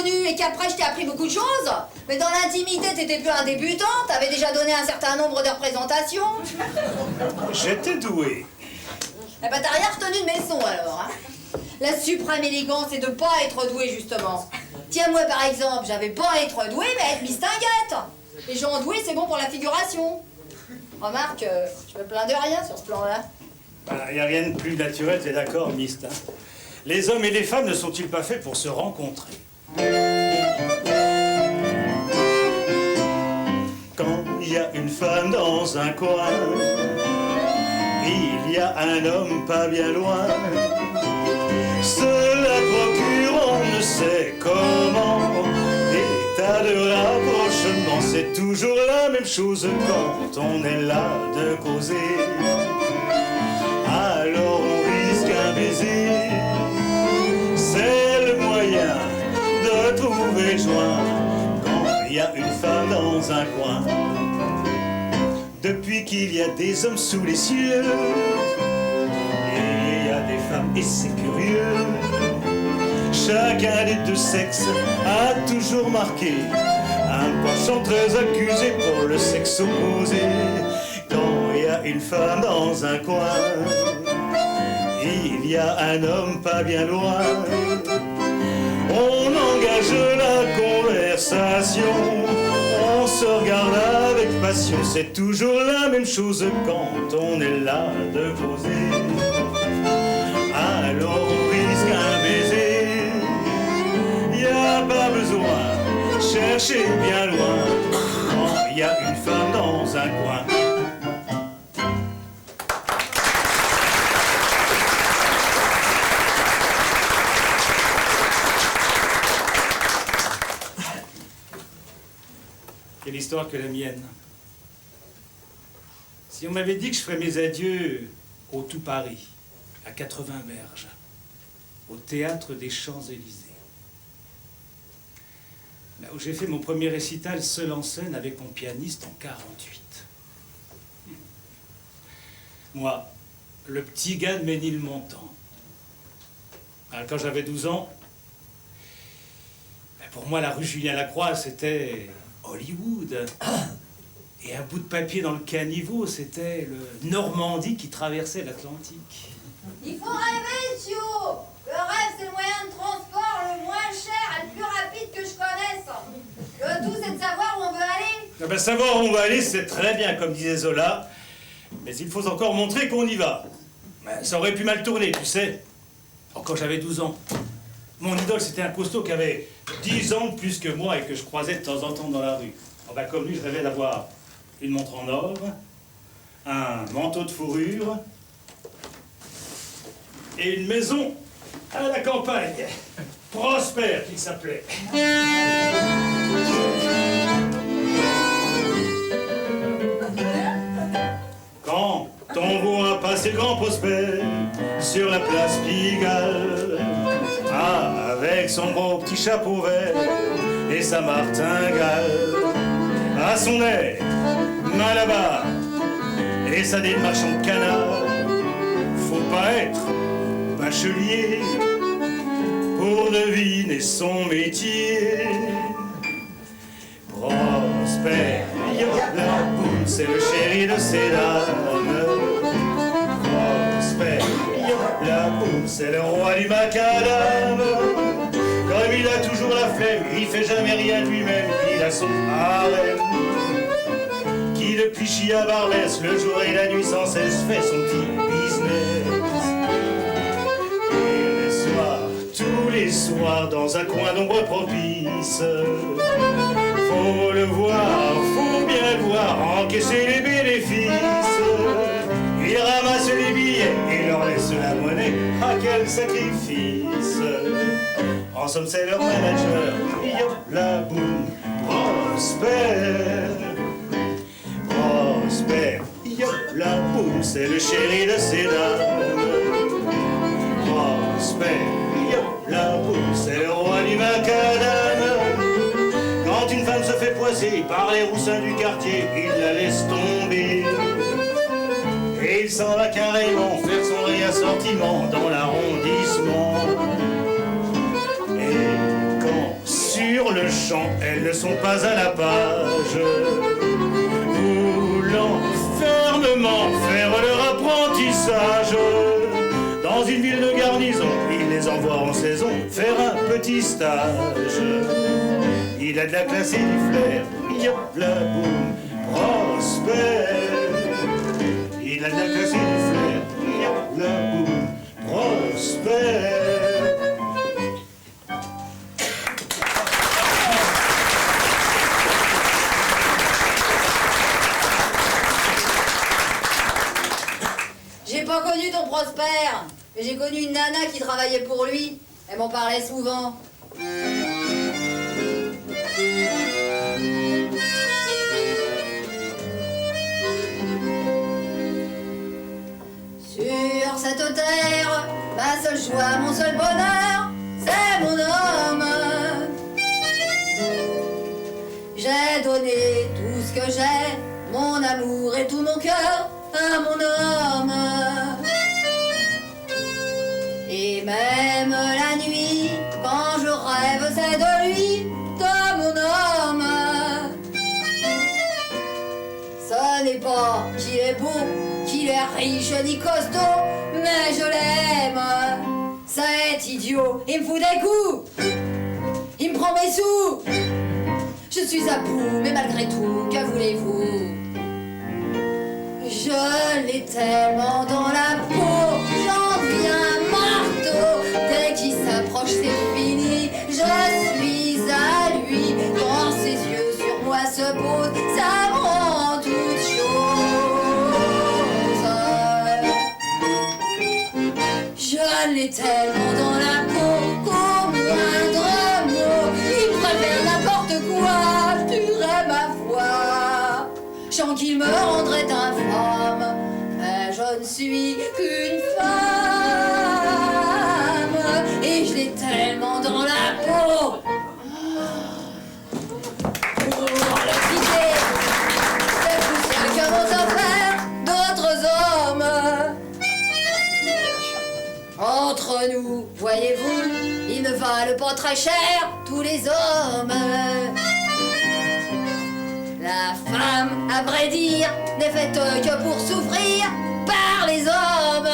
Et qu'après je t'ai appris beaucoup de choses, mais dans l'intimité t'étais plus un débutant, t'avais déjà donné un certain nombre de représentations. J'étais doué. Eh ben t'as rien retenu de mes sons alors, hein. La suprême élégance c'est de pas être doué justement. Tiens moi par exemple, j'avais pas à être doué mais à être mistinguette. Les gens doués c'est bon pour la figuration. Remarque, je me plains de rien sur ce plan-là. Il n'y a rien de plus naturel, t'es d'accord, Mist, hein? Les hommes et les femmes ne sont-ils pas faits pour se rencontrer? Quand il y a une femme dans un coin, il y a un homme pas bien loin. Cela procure, on ne sait comment, des tas de rapprochements. C'est toujours la même chose quand on est là de causer. Alors on risque un baiser. C'est le moyen de trouver joie quand il y a une femme dans un coin. Depuis qu'il y a des hommes sous les cieux, et il y a des femmes et c'est curieux. Chacun des deux sexes a toujours marqué un penchant très accusé pour le sexe opposé. Quand il y a une femme dans un coin, il y a un homme pas bien loin. On engage la conversation, on se regarde avec passion. C'est toujours la même chose quand on est là de causer. Alors on risque chercher bien loin quand il y a une femme dans un coin. Quelle histoire que la mienne. Si on m'avait dit que je ferais mes adieux au tout Paris, à 80 berges, au théâtre des Champs-Élysées, là où j'ai fait mon premier récital seul en scène avec mon pianiste en 48. Moi, le petit gars de Ménilmontant. Alors, quand j'avais 12 ans, pour moi, la rue Julien-Lacroix, c'était Hollywood. Et un bout de papier dans le caniveau, c'était le Normandie qui traversait l'Atlantique. Il faut rêver, Thio. Le rêve, c'est le moyen de transport le moins cher et le plus rapide que je connaisse. Le tout, c'est de savoir où on veut aller. Ah ben, savoir où on va aller, c'est très bien, comme disait Zola. Mais il faut encore montrer qu'on y va. Ben, ça aurait pu mal tourner, tu sais. Quand j'avais 12 ans, mon idole, c'était un costaud qui avait 10 ans de plus que moi et que je croisais de temps en temps dans la rue. Oh ben, comme lui, je rêvais d'avoir une montre en or, un manteau de fourrure et une maison à la campagne. Prosper, qu'il s'appelait. Quand on voit passer le grand Prosper sur la place Pigalle, avec son beau petit chapeau vert et sa martingale, à son air Malabar et sa dé de marchand de canard, faut pas être bachelier pour deviner son métier. Prosper, la poule, c'est le chéri de ses dames. Prosper, la poule, c'est le roi du macadam. Comme il a toujours la flemme, il fait jamais rien lui-même, il a son harem qui de Clichy à Barbès, le jour et la nuit sans cesse fait son petit business. Et les soirs, tous les soirs, dans un coin d'ombre propice, faut le voir, faut bien le voir, encaisser les bénéfices. Il ramasse les billets et leur laisse la monnaie, à quel sacrifice. En somme, c'est leur manager, yop la boum, Prosper. Prosper, yop la boum, c'est le chéri de ses dames. Prosper, yop la boum, c'est le roi du macadam. Quand une femme se fait poisser par les roussins du quartier, il la laisse tomber. Et il s'en va carrément faire son réassortiment dans l'arrondissement. Et quand, sur le champ, elles ne sont pas à la page, voulant fermement faire leur apprentissage, dans une ville de garnison, il les envoie en saison faire un petit stage. Il a de la classe et du flair, yop la boum, Prosper. Il a de la classe et du flair, yop la boum, Prosper. J'ai pas connu ton Prosper, mais j'ai connu une nana qui travaillait pour lui. Elle m'en parlait souvent. Sur cette terre, ma seule joie, mon seul bonheur, c'est mon homme. J'ai donné tout ce que j'ai, mon amour et tout mon cœur à mon homme. Et même la nuit, quand je rêve, c'est de lui, de mon homme. Ce n'est pas qu'il est beau, qu'il est riche ni costaud, mais je l'aime. Cet idiot, il me fout des coups, il me prend mes sous. Je suis à bout, mais malgré tout, que voulez-vous? Je l'ai tellement dans la peau, j'en deviens marteau. Dès qu'il s'approche, c'est fini. Je suis à lui, dans ses se pose, ça me rend toute chose. Je l'ai tellement dans la peau qu'au moindre mot, il préfère n'importe quoi, tuerait ma voix. Chant qu'il me rendrait infâme, mais je ne suis qu'une femme, et je l'ai tellement dans la peau. Pour le quitter, c'est tout ce que vont offrir d'autres hommes. Entre nous, voyez-vous, ils ne valent pas très cher, tous les hommes. La femme, à vrai dire, n'est faite que pour souffrir par les hommes.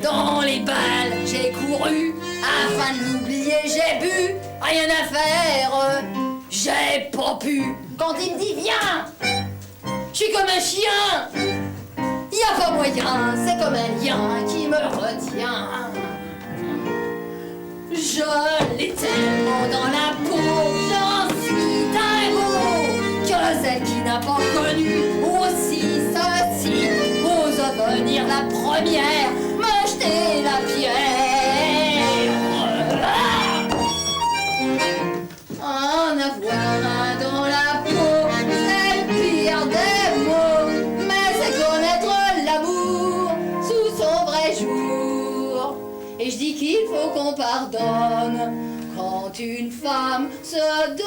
Dans les balles, j'ai couru, afin de l'oublier, j'ai bu, rien à faire, j'ai pas pu. Quand il me dit viens, je suis comme un chien. Y a pas moyen, c'est comme un lien qui me retient. Je l'ai tellement dans la peau, j'en suis dingo, que celle qui n'a pas connu aussi ceci ose venir la première, me jeter la pierre. En avoir un dans la peau, c'est le pire des mots, mais c'est connaître l'amour sous son vrai jour. Et je dis qu'il faut qu'on pardonne quand une femme se donne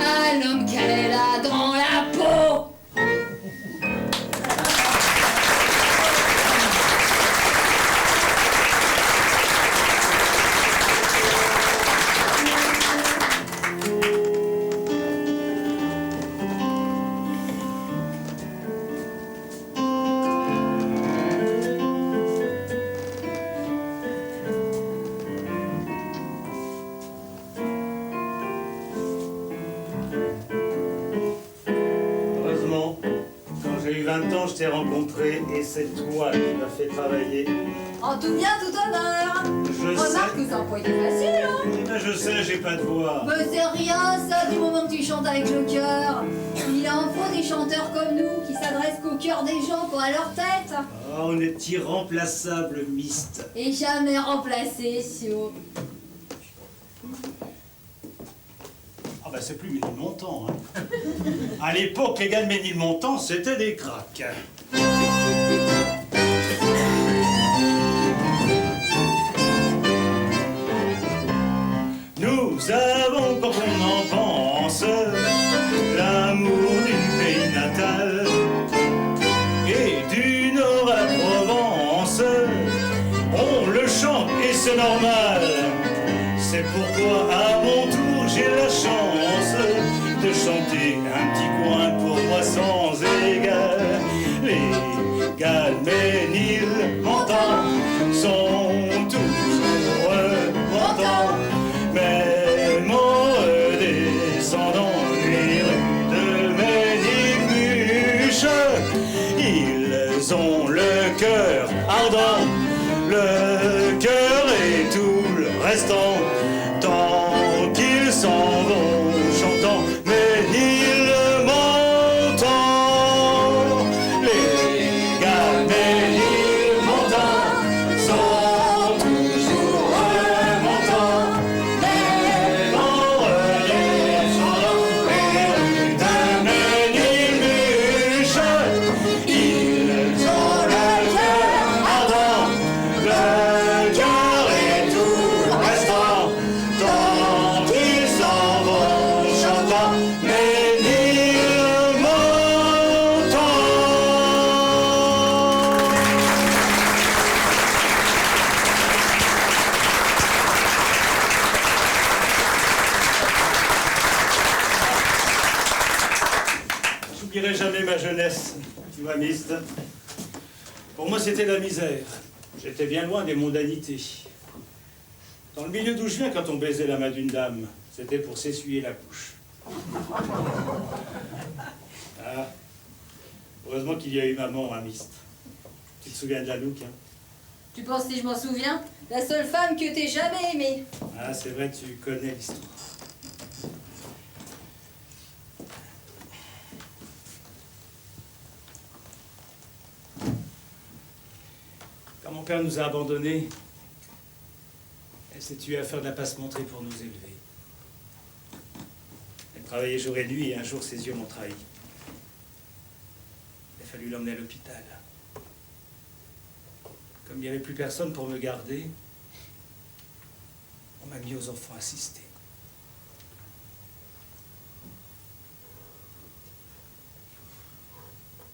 à l'homme qu'elle a dans la peau. Je t'ai rencontré et c'est toi qui m'as fait travailler. En tout bien, tout honneur. Je Remarque que c'est un poignet facile, hein. Je sais, j'ai pas de voix. Mais c'est rien, ça, du moment que tu chantes avec le cœur. Il en faut des chanteurs comme nous qui s'adressent qu'au cœur des gens, pas à leur tête. Oh, on est irremplaçable, Mist. Et jamais remplacé, Sio. Ah bah c'est plus Ménilmontant, hein. À l'époque, les gars de Ménilmontant, c'était des cracks. Nous avons, quand on en pense, l'amour du pays natal et du Nord à la Provence. On le chante et c'est normal. C'est pourquoi à mon tour j'ai la chance de chanter un petit coin pour moi sans égal. Les gars de Ménilmontant sont toujours contents, même en descendant les rues de Ménilmuche. Ils ont le cœur ardent, le cœur et tout le restant. Tant qu'ils s'en vont chantant Ménilmontant, les gars Ménilmontant sont toujours remontants, même en redescendant les rues de Ménilmuche. Ils ont le cœur ardent, le cœur et tout le restant. Tant qu'ils s'en vont chantant Ménilmontant. J'oublierai jamais ma jeunesse, tu vois, Mist. Pour moi, c'était la misère. J'étais bien loin des mondanités. Dans le milieu d'où je viens, quand on baisait la main d'une dame, c'était pour s'essuyer la bouche. Ah, heureusement qu'il y a eu maman, hein, Mist. Tu te souviens de la Louque, hein? Tu penses si je m'en souviens? La seule femme que t'aies jamais aimée. Ah, c'est vrai, tu connais l'histoire. Quand mon père nous a abandonnés, elle s'est tuée à faire de la passe-montrée pour nous élever. Elle travaillait jour et nuit et un jour ses yeux m'ont trahi. Il a fallu l'emmener à l'hôpital. Comme il n'y avait plus personne pour me garder, on m'a mis aux enfants assistés.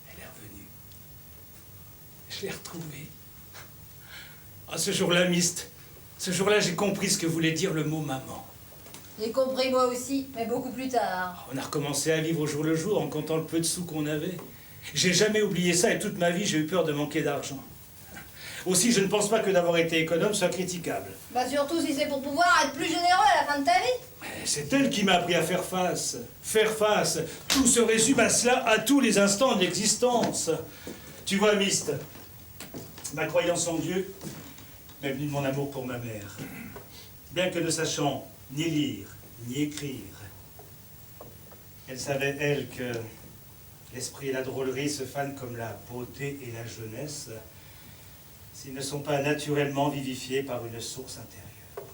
Elle est revenue. Je l'ai retrouvée. Ah, ce jour-là, Mist, ce jour-là, j'ai compris ce que voulait dire le mot maman. J'ai compris moi aussi, mais beaucoup plus tard. On a recommencé à vivre au jour le jour en comptant le peu de sous qu'on avait. J'ai jamais oublié ça et toute ma vie, j'ai eu peur de manquer d'argent. Aussi, je ne pense pas que d'avoir été économe soit critiquable. Bah surtout si c'est pour pouvoir être plus généreux à la fin de ta vie. C'est elle qui m'a appris à faire face. Faire face. Tout se résume à cela à tous les instants de l'existence. Tu vois, Mist, ma croyance en Dieu m'est venue de mon amour pour ma mère. Bien que ne sachant ni lire, ni écrire, elle savait, elle, que l'esprit et la drôlerie se fanent comme la beauté et la jeunesse s'ils ne sont pas naturellement vivifiés par une source intérieure.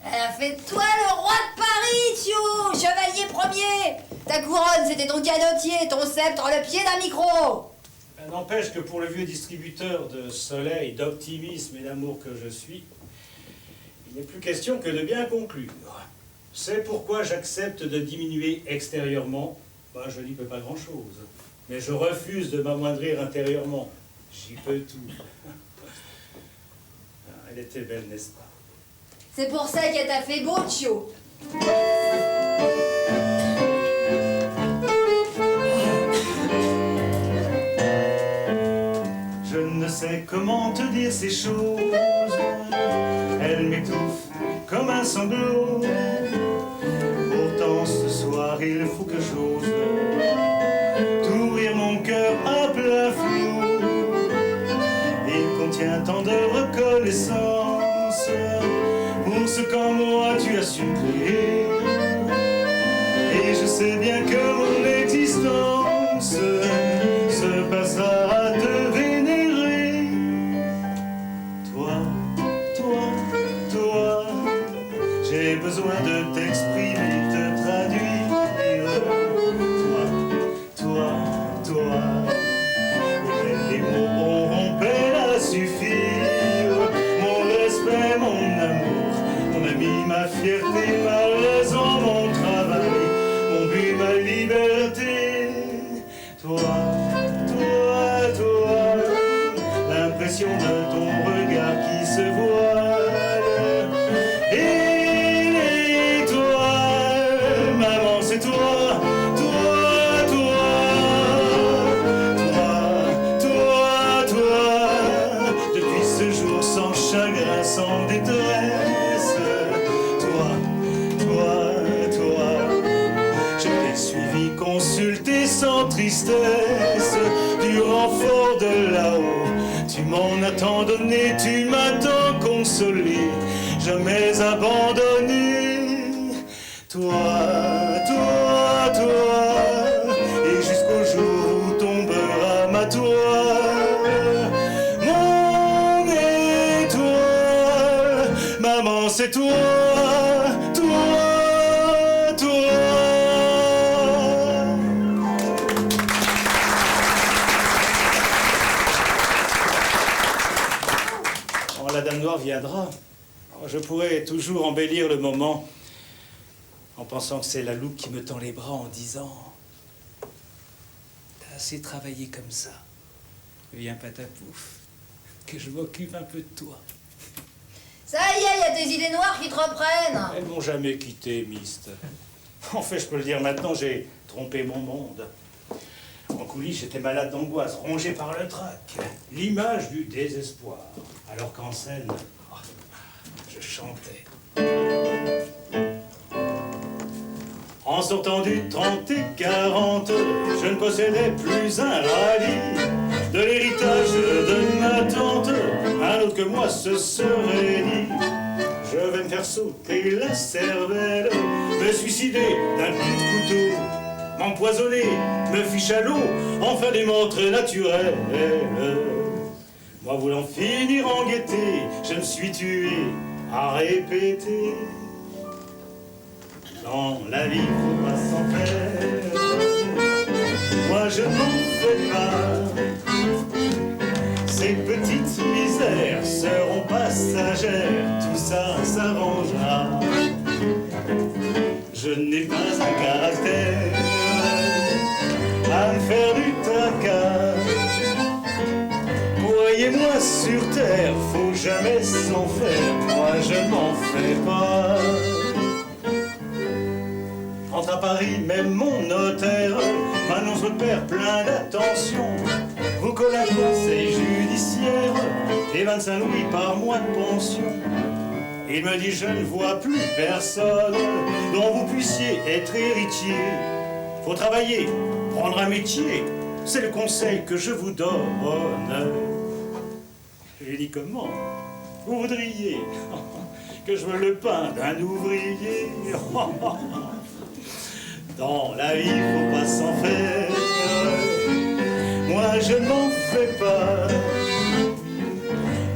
Elle a fait de toi le roi de Paris, Thio, chevalier premier. Ta couronne, c'était ton canotier, ton sceptre, le pied d'un micro. N'empêche que pour le vieux distributeur de soleil, d'optimisme et d'amour que je suis, il n'est plus question que de bien conclure. C'est pourquoi j'accepte de diminuer extérieurement. Bah, je n'y peux pas grand-chose. Mais je refuse de m'amoindrir intérieurement. J'y peux tout. Elle était belle, n'est-ce pas? C'est pour ça qu'elle t'a fait beau, Thio. Je ne sais comment te dire ces choses. Elle m'étouffe comme un sanglot. Pourtant ce soir il faut que j'ose t'ouvrir mon cœur à plein flot. Il contient tant de reconnaissance pour ce qu'en moi tu as su créer. Et je sais bien que mon existence se passera à te vénérer. Toi, toi, toi, j'ai besoin de t'exprimer, te traduire. Toi, toi, toi, les mots auront peine à suffire. Mon respect, mon amour, mon ami, ma fierté, ma raison, mon travail, mon but, ma liberté. Toi, toi, toi, l'impression de ton regard qui se voile. Et toi, maman, c'est toi, toi, toi, toi, toi, toi, depuis ce jour sans chagrin, sans détresse. Toi, toi, toi, je t'ai suivi, consulté sans tristesse, du renfort de là-haut. Tu m'en as tant donné, tu m'as tant consolé, jamais abandonné. Toi, toi, toi, et jusqu'au jour où tombera ma toile. Mon étoile, maman, c'est toi, toi, toi. Quand la Dame Noire viendra, je pourrai toujours embellir le moment en pensant que c'est la loupe qui me tend les bras en disant « T'as assez travaillé comme ça. Viens, patapouf, que je m'occupe un peu de toi. » Ça y est, il y a tes idées noires qui te reprennent. Elles m'ont jamais quitté, Mist. En fait, je peux le dire maintenant, j'ai trompé mon monde. En coulisses, j'étais malade d'angoisse, rongé par le trac. L'image du désespoir. Alors qu'en scène, oh, je chantais. En sortant du 30 et 40, je ne possédais plus un rallye. De l'héritage de ma tante, un autre que que moi ce serait dit. Je vais me faire sauter la cervelle, me suicider d'un coup de couteau, m'empoisonner, me fiche à l'eau, enfin des morts très naturelles. Moi voulant finir en gaieté, je me suis tué à répéter. Dans la vie, faut pas s'en faire. Moi je n'en fais pas. Ces petites misères seront passagères, tout ça s'arrangera. Je n'ai pas un caractère à me faire du tracas. Croyez-moi, sur terre, faut jamais s'en faire. Moi je m'en fais pas. Entre à Paris, même mon notaire m'annonce votre père plein d'attention. Vous colle un conseil judiciaire et 25 louis par mois de pension. Il me dit je ne vois plus personne dont vous puissiez être héritier. Faut travailler, prendre un métier, c'est le conseil que je vous donne. Je lui dis comment vous voudriez que je vole le pain d'un ouvrier. Dans la vie, faut pas s'en faire. Moi, je n'en fais pas.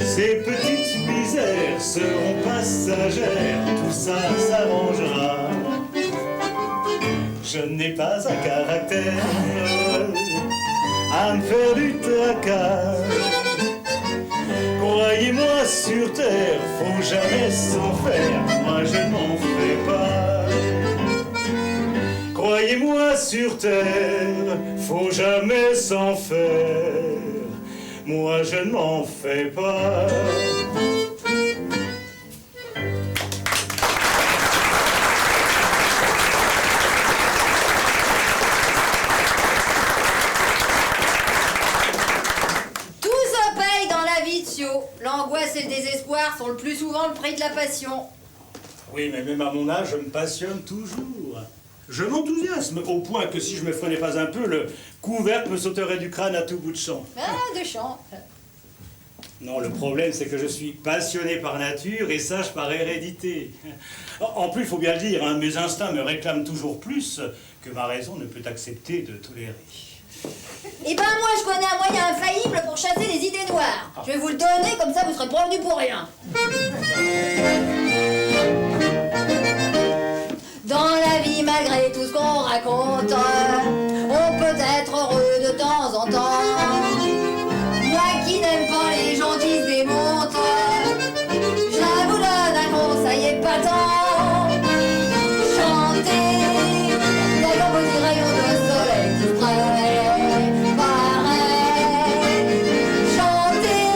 Ces petites misères seront passagères. Tout ça s'arrangera. Je n'ai pas un caractère à me faire du tracas. Croyez-moi, sur terre, faut jamais s'en faire. Moi, je n'en fais pas. Croyez-moi, sur terre, faut jamais s'en faire. Moi, je ne m'en fais pas. Tout se paye dans la vie, Thio. L'angoisse et le désespoir sont le plus souvent le prix de la passion. Oui, mais même à mon âge, je me passionne toujours. Je m'enthousiasme au point que si je me freinais pas un peu, le couvercle me sauterait du crâne à tout bout de champ. Ah, de chant. Non, le problème, c'est que je suis passionné par nature et sage par hérédité. En plus, il faut bien le dire, hein, mes instincts me réclament toujours plus que ma raison ne peut accepter de tolérer. Eh ben moi, je connais un moyen infaillible pour chasser les idées noires. Je vais vous le donner, comme ça vous serez prévenus pour rien. Dans la vie, malgré tout ce qu'on raconte, on peut être heureux de temps en temps. Moi qui n'aime pas les gens qui se démontent, je vous donne un conseil épatant. Chantez, d'ailleurs vous direz rayon de soleil qui ferait pareil. Chantez,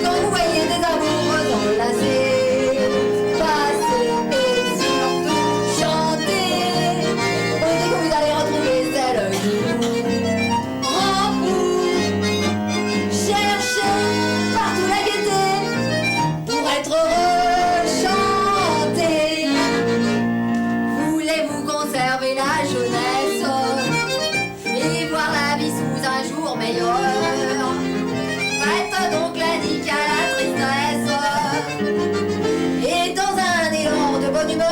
quand vous voyez des amoureux enlacés, passez et surtout chantez. On dit que vous allez retrouver celle qui vous rend fou. Cherchez partout la gaieté pour être heureux, chantez. Voulez-vous conserver la jeunesse et voir la vie sous un jour meilleur? Faites donc la nique à la tristesse et dans un élan de bonne humeur,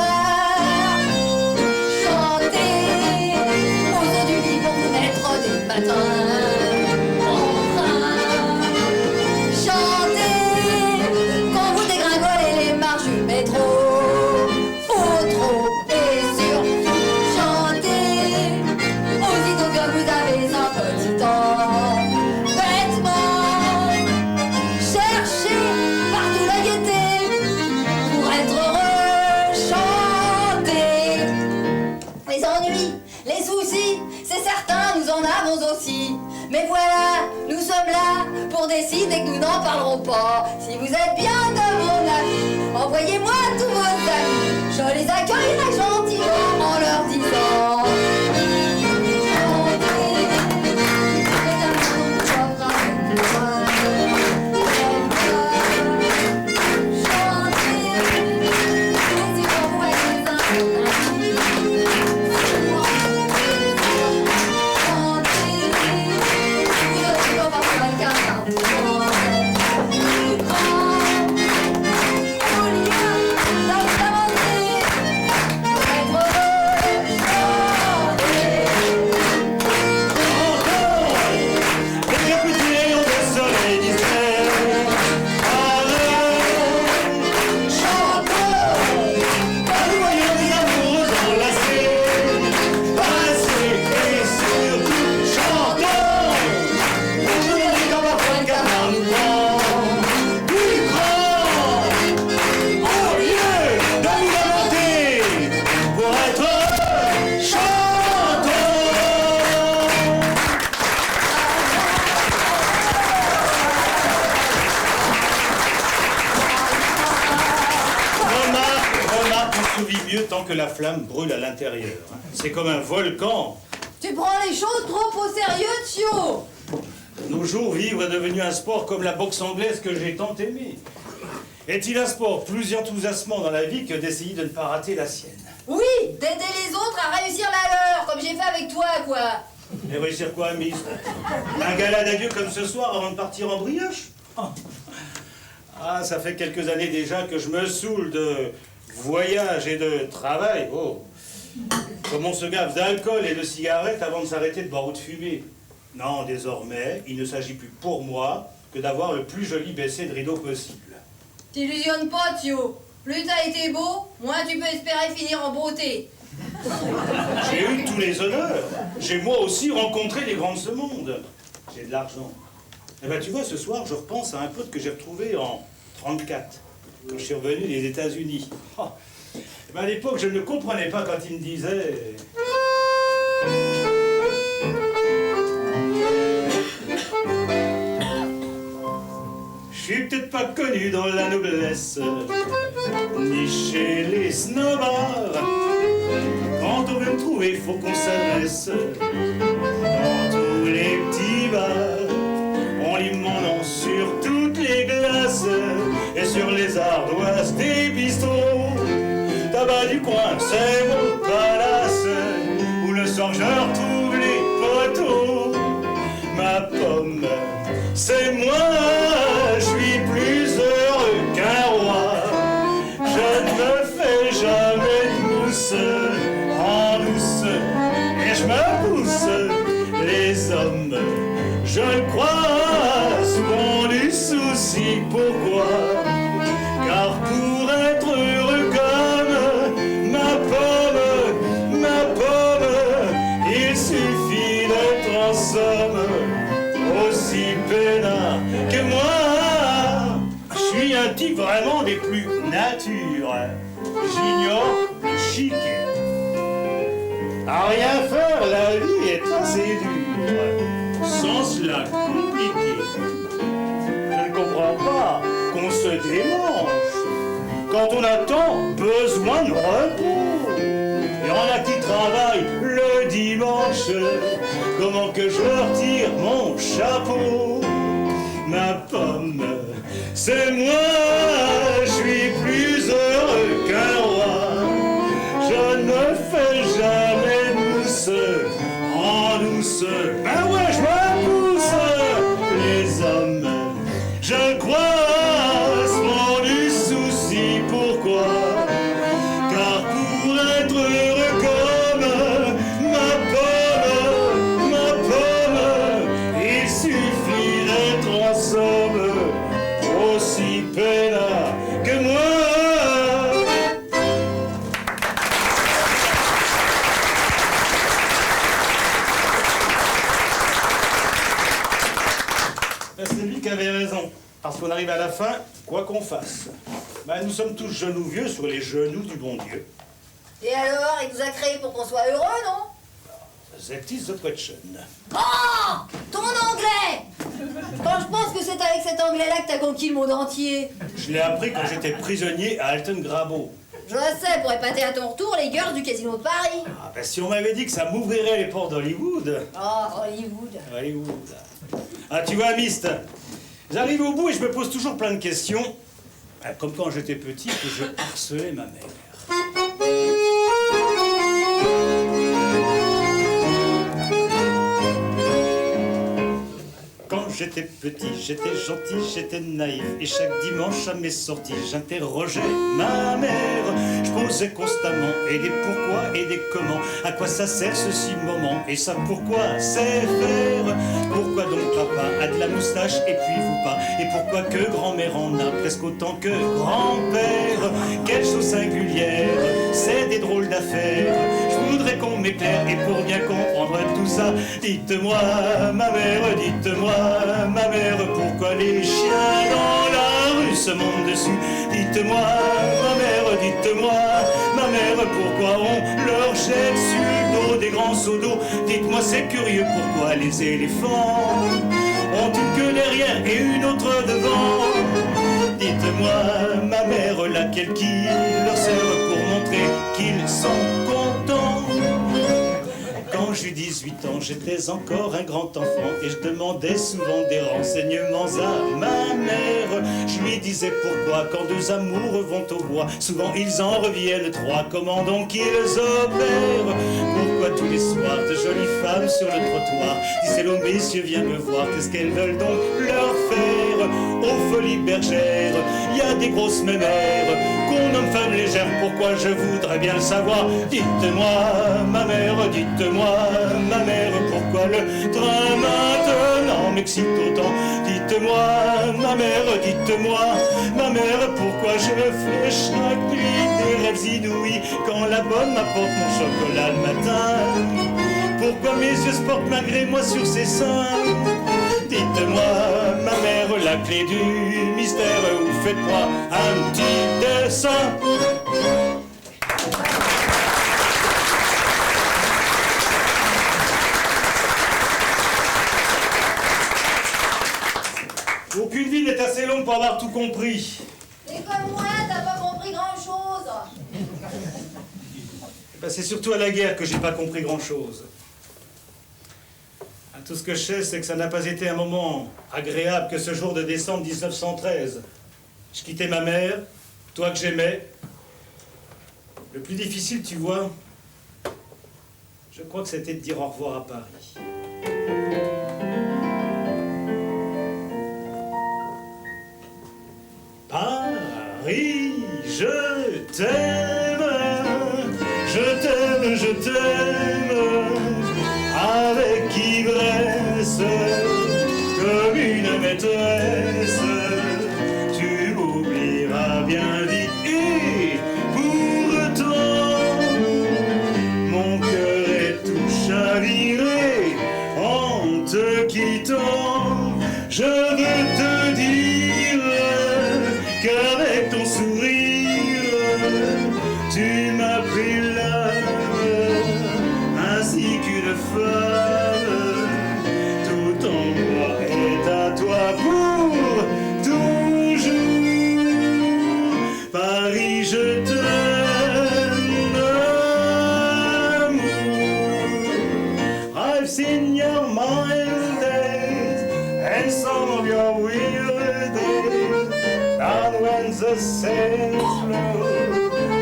chantez aux eaux du lit pour vous mettre des matins. Chantez quand vous dégringolez les marches du métro, au trot et surtout chantez aussitôt que vous avez un petit temps. Bêtement, cherchez partout la gaieté pour être heureux, chantez. Les ennuis, les soucis, c'est certain, nous en avons aussi. Mais voilà, nous sommes là pour décider que nous n'en parlerons pas. Si vous êtes bien de mon avis, envoyez-moi tous vos amis. Je les accueillerai gentiment en leur disant chantez. yeux tant que la flamme brûle à l'intérieur. C'est comme un volcan. Tu prends les choses trop au sérieux, Thio. De nos jours, vivre est devenu un sport comme la boxe anglaise que j'ai tant aimé. Est-il un sport plus enthousiasmant dans la vie que d'essayer de ne pas rater la sienne? Oui, d'aider les autres à réussir la leur, comme j'ai fait avec toi, quoi. Et réussir quoi, Miss? Un gala d'adieu comme ce soir avant de partir en brioche? Ah, ça fait quelques années déjà que je me saoule de voyage et de travail. Oh, comme on se gave d'alcool et de cigarettes avant de s'arrêter de boire ou de fumer. Non, désormais, il ne s'agit plus pour moi que d'avoir le plus joli baissé de rideau possible. T'illusionnes pas, Thio. Plus t'as été beau, moins tu peux espérer finir en beauté. J'ai eu tous les honneurs. J'ai moi aussi rencontré les grands de ce monde. J'ai de l'argent. Eh ben, tu vois, ce soir, je repense à un pote que j'ai retrouvé en 34, quand je suis revenu des États-Unis. Oh. Eh ben, à l'époque, je ne comprenais pas quand il me disait... Je suis peut-être pas connu dans la noblesse, ni chez les snobards. Quand on veut me trouver, faut qu'on s'adresse dans tous les petits bars. On lit mon nom sur toutes les glaces et sur les ardoises des bistrots. Tabac du coin, c'est mon palace où le soir je retrouve les poteaux. Ma pomme, c'est moi, je suis plus heureux qu'un roi. Je ne me fais jamais de mousse en douce et je me pousse. Les hommes, je le crois, sont du souci. Pourquoi? Car pour être heureux comme ma pomme, il suffit d'être en somme aussi peinard que moi. Je suis un type vraiment des plus natures. J'ignore le chiquet. À rien faire, la vie est assez dure. Sans cela compliqué. Je ne comprends pas qu'on se démange quand on a tant besoin de repos. Il y en a qui travaillent le dimanche. Comment que je leur tire mon chapeau? Ma pomme, c'est moi, je suis plus heureux qu'un roi. Je ne me fais jamais de mousse en douce. Ben ouais, je me pousse. Les hommes, je crois, sont du souci. Pourquoi? Car pour être heureux comme ma pomme, il suffit d'être en somme aussi peinard que moi. C'est lui qui avait raison. Parce qu'on arrive à la fin, quoi qu'on fasse. Ben, nous sommes tous jeunes ou vieux sur les genoux du bon Dieu. Et alors, il nous a créés pour qu'on soit heureux, non? That is the question. Oh! Ton anglais! Quand je pense que c'est avec cet anglais-là que t'as conquis le monde entier. Je l'ai appris quand j'étais prisonnier à Alton Grabo. Je sais, pour épater à ton retour les girls du casino de Paris. Ah ben si on m'avait dit que ça m'ouvrirait les portes d'Hollywood. Oh, Hollywood. Hollywood. Ah tu vois, Mist, j'arrive au bout et je me pose toujours plein de questions. Comme quand j'étais petit que je harcelais ma mère. Quand j'étais petit, j'étais gentil, j'étais naïf. Et chaque dimanche à mes sorties, j'interrogeais ma mère. Je posais constamment et des pourquoi et des comment. À quoi ça sert ceci moment? Et ça pourquoi c'est faire? Pourquoi donc papa a de la moustache et puis vous pas? Et pourquoi que grand-mère en a presque autant que grand-père? Quelle chose singulière, c'est des drôles d'affaires. Je voudrais qu'on m'éclaire et pour bien comprendre tout ça, dites-moi ma mère, dites-moi ma mère, pourquoi les chiens dans la rue se montent dessus? Dites-moi ma mère, dites-moi ma mère, pourquoi on leur jette sur le dos des grands seaux d'eau? Dites-moi c'est curieux, pourquoi les éléphants ont une queue derrière et une autre devant? Dites-moi ma mère, laquelle qui leur sert pour montrer qu'ils j'eus 18 ans, j'étais encore un grand enfant et je demandais souvent des renseignements à ma mère. Je lui disais pourquoi, quand deux amoureux vont au bois, souvent ils en reviennent trois, comment donc ils opèrent? Pourquoi tous les soirs de jolies femmes sur le trottoir disent hello messieurs, viens me voir, qu'est-ce qu'elles veulent donc leur faire? Aux folies bergères, il y a des grosses mémères qu'on nomme femmes légères, pourquoi je voudrais bien le savoir. Dites-moi ma mère, dites-moi ma mère, pourquoi le train maintenant m'excite autant? Dites-moi ma mère, dites-moi ma mère, pourquoi je fais chaque nuit des rêves inouïs quand la bonne m'apporte mon chocolat le matin? Pourquoi mes yeux se portent malgré moi sur ses seins? Dites-moi ma mère, la clé du mystère, ou faites-moi un petit dessin. Aucune vie n'est assez longue pour avoir tout compris. Et comme moi, t'as pas compris grand-chose. Ben, c'est surtout à la guerre que j'ai pas compris grand-chose. Tout ce que je sais, c'est que ça n'a pas été un moment agréable que ce jour de décembre 1913. Je quittais ma mère, toi que j'aimais. Le plus difficile, tu vois, je crois que c'était de dire au revoir à Paris. Paris, je t'aime, je t'aime, je t'aime, avec ivresse, comme une maîtresse, tu m'oublieras bien vite, et pourtant, mon cœur est tout chaviré en te quittant. Je veux te dire qu'avec ton sourire, tu m'as pris l'âme, ainsi qu'une femme, tout en moi est à toi pour toujours. Paris, je t'aime, amour. I've seen your mild days and some of your weird days, and when the sails flow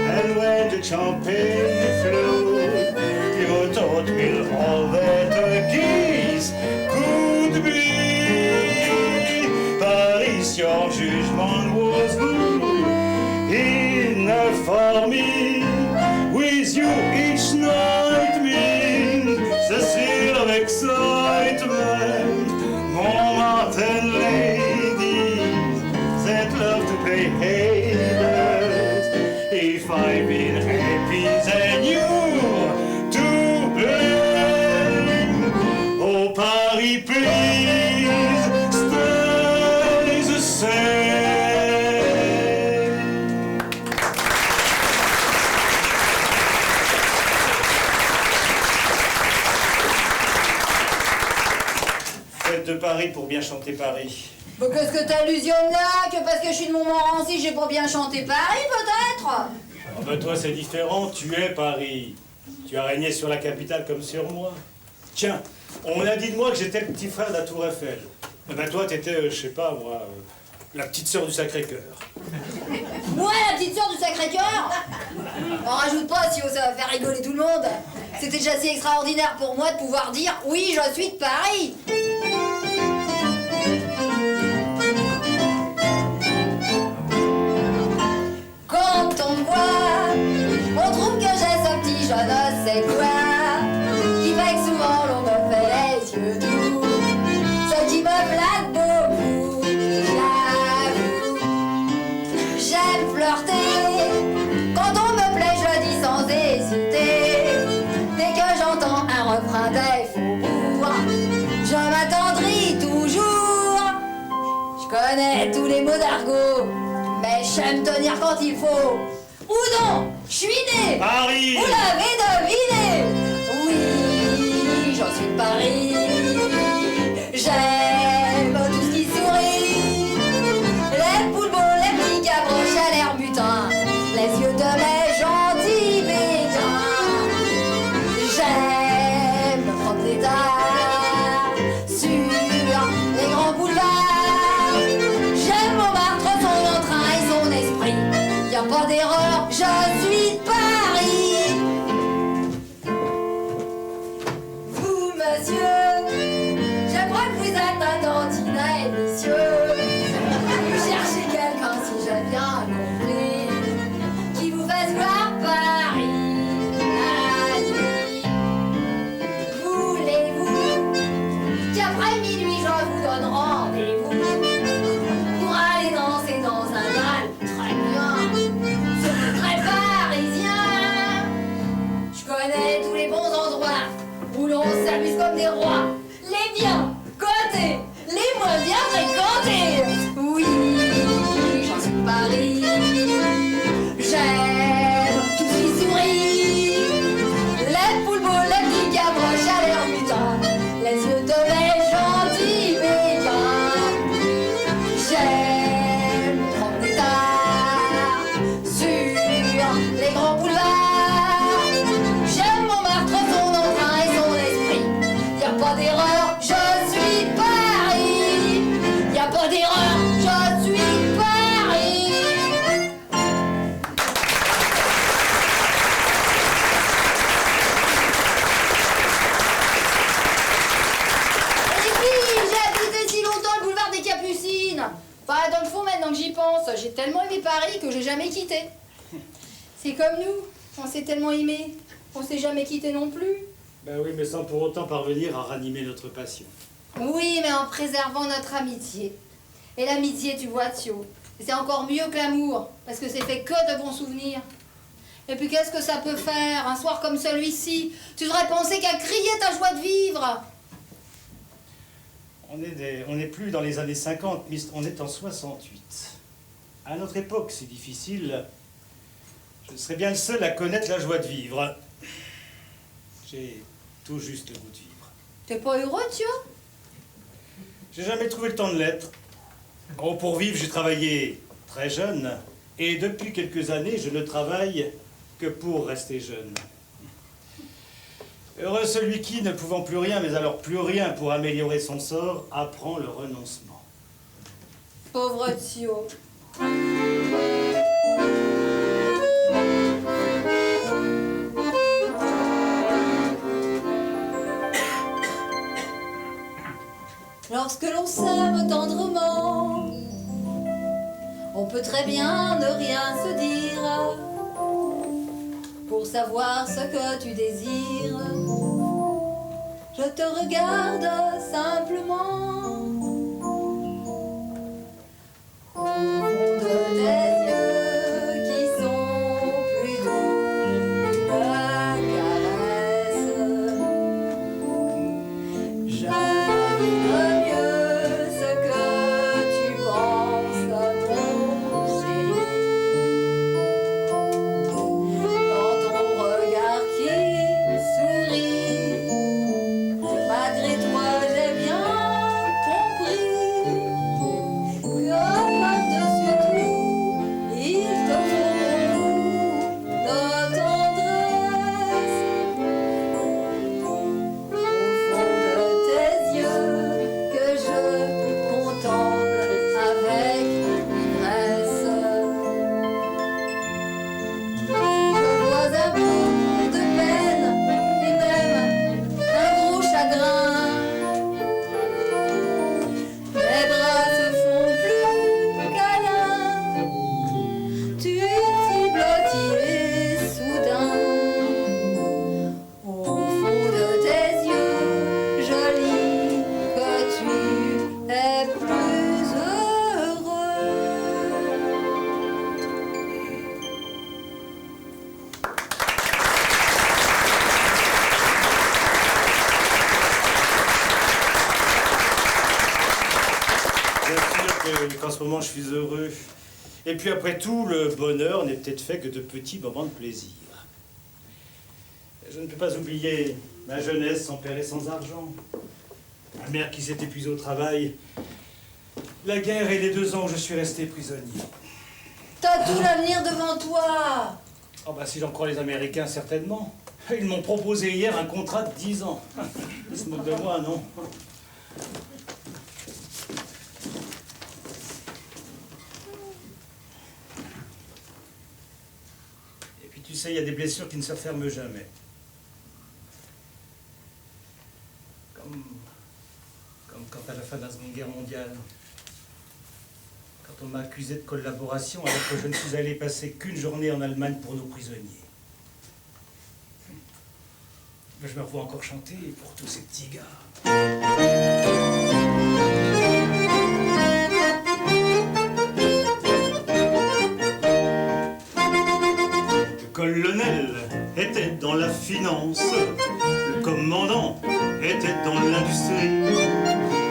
and when the champagne flows, you taught me all that a kiss could be. Paris, your judgment was good enough for me. With you each night means the thrill of excitement. Montmartre and ladies that love to play haters. If I've been happy, then you're to blame. Oh, Paris, please stay the same. Fête de Paris pour bien chanter Paris. Bon, qu'est-ce que t'allusionnes là? Que parce que je suis de Montmorency, j'ai pas bien chanté Paris, peut-être? Oh ben toi c'est différent, tu es Paris. Tu as régné sur la capitale comme sur moi. Tiens, on a dit de moi que j'étais le petit frère de la Tour Eiffel. Eh ben toi t'étais, je sais pas moi, la petite sœur du Sacré-Cœur. Moi, la petite sœur du Sacré-Cœur? On rajoute pas, si ça va faire rigoler tout le monde. C'était déjà si extraordinaire pour moi de pouvoir dire oui, je suis de Paris. Quand on me voit, on trouve que j'ai ce petit je ne sais quoi, qui fait que souvent l'on me fait les yeux doux, ce qui me flatte beaucoup, j'avoue. J'aime flirter, quand on me plaît je le dis sans hésiter, dès que j'entends un refrain des faubourgs, je m'attendris toujours. Je connais tous les mots d'argot, mais j'aime tenir quand il faut. Où donc? Je suis né Paris. Vous l'avez deviné? Oui, j'en suis de Paris. J'aime tout ce qui sourit, les poules beaux, les petits gavroches à l'air mutin, les yeux de mes gentils béguins. J'aime pas d'erreur, je suis de Paris. Vous, monsieur, je crois que vous êtes un tantinet vicieux. Vous cherchez quelqu'un, si j'ai bien compris, qui vous fasse voir Paris. Allez, voulez-vous qu'après minuit je vous donne rendez-vous pour aller danser dans un bal? Très bien, c'est très parisien. Je connais tous les bons endroits où l'on s'amuse comme des rois. Les bien cotés, les moins bien fréquentés. Oui, j'en suis Paris. J'aime tout ce qui sourit. Les poules boules, les petits gavroches à l'air mutin. Les yeux de mes gentils béguins. J'aime promener tard sur les grands boulevards. J'aime Montmartre, son entrain et son esprit. Y a pas d'erreur, je suis de Paris. Y a pas d'erreur, je suis de Paris. Et puis, j'ai habité si longtemps le boulevard des Capucines. Enfin, dans le fond, maintenant que j'y pense, j'ai tellement aimé Paris que j'ai jamais quitté. C'est comme nous, on s'est tellement aimé, on s'est jamais quitté non plus. Ben oui, mais sans pour autant parvenir à ranimer notre passion. Oui, mais en préservant notre amitié. Et l'amitié, tu vois, Thio, c'est encore mieux que l'amour, parce que c'est fait que de bons souvenirs. Et puis qu'est-ce que ça peut faire, un soir comme celui-ci? Tu devrais penser qu'à crier ta joie de vivre. On n'est plus dans les années 50, mais on est en 68. À notre époque, c'est difficile. Je serais bien le seul à connaître la joie de vivre. J'ai tout juste le goût de vivre. T'es pas heureux, Thio? J'ai jamais trouvé le temps de l'être. Oh, pour vivre, j'ai travaillé très jeune. Et depuis quelques années, je ne travaille que pour rester jeune. Heureux celui qui, ne pouvant plus rien, mais alors plus rien pour améliorer son sort, apprend le renoncement. Pauvre Thio. Lorsque l'on s'aime tendrement, on peut très bien ne rien se dire pour savoir ce que tu désires. Je te regarde simplement au fond de tes yeux qui sont plus doux qu'une caresse. Je vivre mieux ce que tu penses, mon chéri. Dans ton regard qui sourit, malgré toi j'ai bien compris que par-dessus tout, il te faut beaucoup de tendresse. Au fond de tes yeux que je contemple avec ivresse, je vois un peu de peine et même un gros chagrin. Mes bras se font plus câlins, tu t'y blottis soudain. Au fond de tes yeux, je lis que tu es plus heureux. Bien sûr qu'en ce moment, je suis heureux. Et puis après tout, le bonheur n'est peut-être fait que de petits moments de plaisir. Je ne peux pas oublier ma jeunesse sans père et sans argent. Ma mère qui s'est épuisée au travail. La guerre et les 2 ans où je suis resté prisonnier. T'as tout l'avenir devant toi. Oh bah si j'en crois les Américains, certainement. Ils m'ont proposé hier un contrat de 10 ans. Ils se moquent de moi, non? Tu sais, il y a des blessures qui ne se referment jamais. Comme quand à la fin de la Seconde Guerre mondiale, quand on m'a accusé de collaboration alors que je ne suis allé passer qu'une journée en Allemagne pour nos prisonniers. Je me revois encore chanter pour tous ces petits gars. Le colonel était dans la finance, le commandant était dans l'industrie,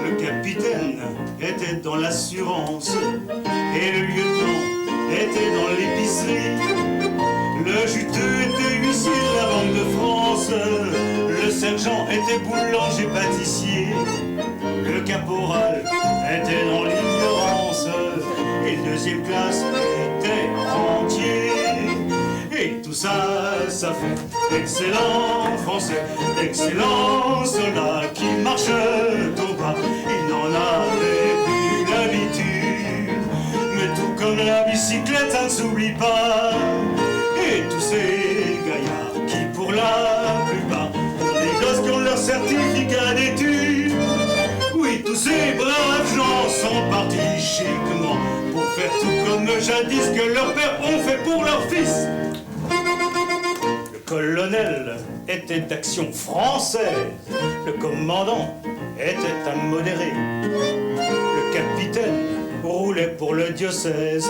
le capitaine était dans l'assurance et le lieutenant était dans l'épicerie. Le juteux était huissier de la Banque de France, le sergent était boulanger pâtissier, le caporal était dans l'ignorance et le deuxième classe était rentier. Et tout ça, ça fait d'excellents Français, d'excellents soldats qui marchent au pas. Ils n'en avaient plus l'habitude, mais tout comme la bicyclette, ça ne s'oublie pas. Et tous ces gaillards qui, pour la plupart, ont des gosses qui ont leur certificat d'études. Oui, tous ces braves gens sont partis chiquement pour faire tout comme jadis que leurs pères ont fait pour leurs fils. Le colonel était d'action française, le commandant était un modéré, le capitaine roulait pour le diocèse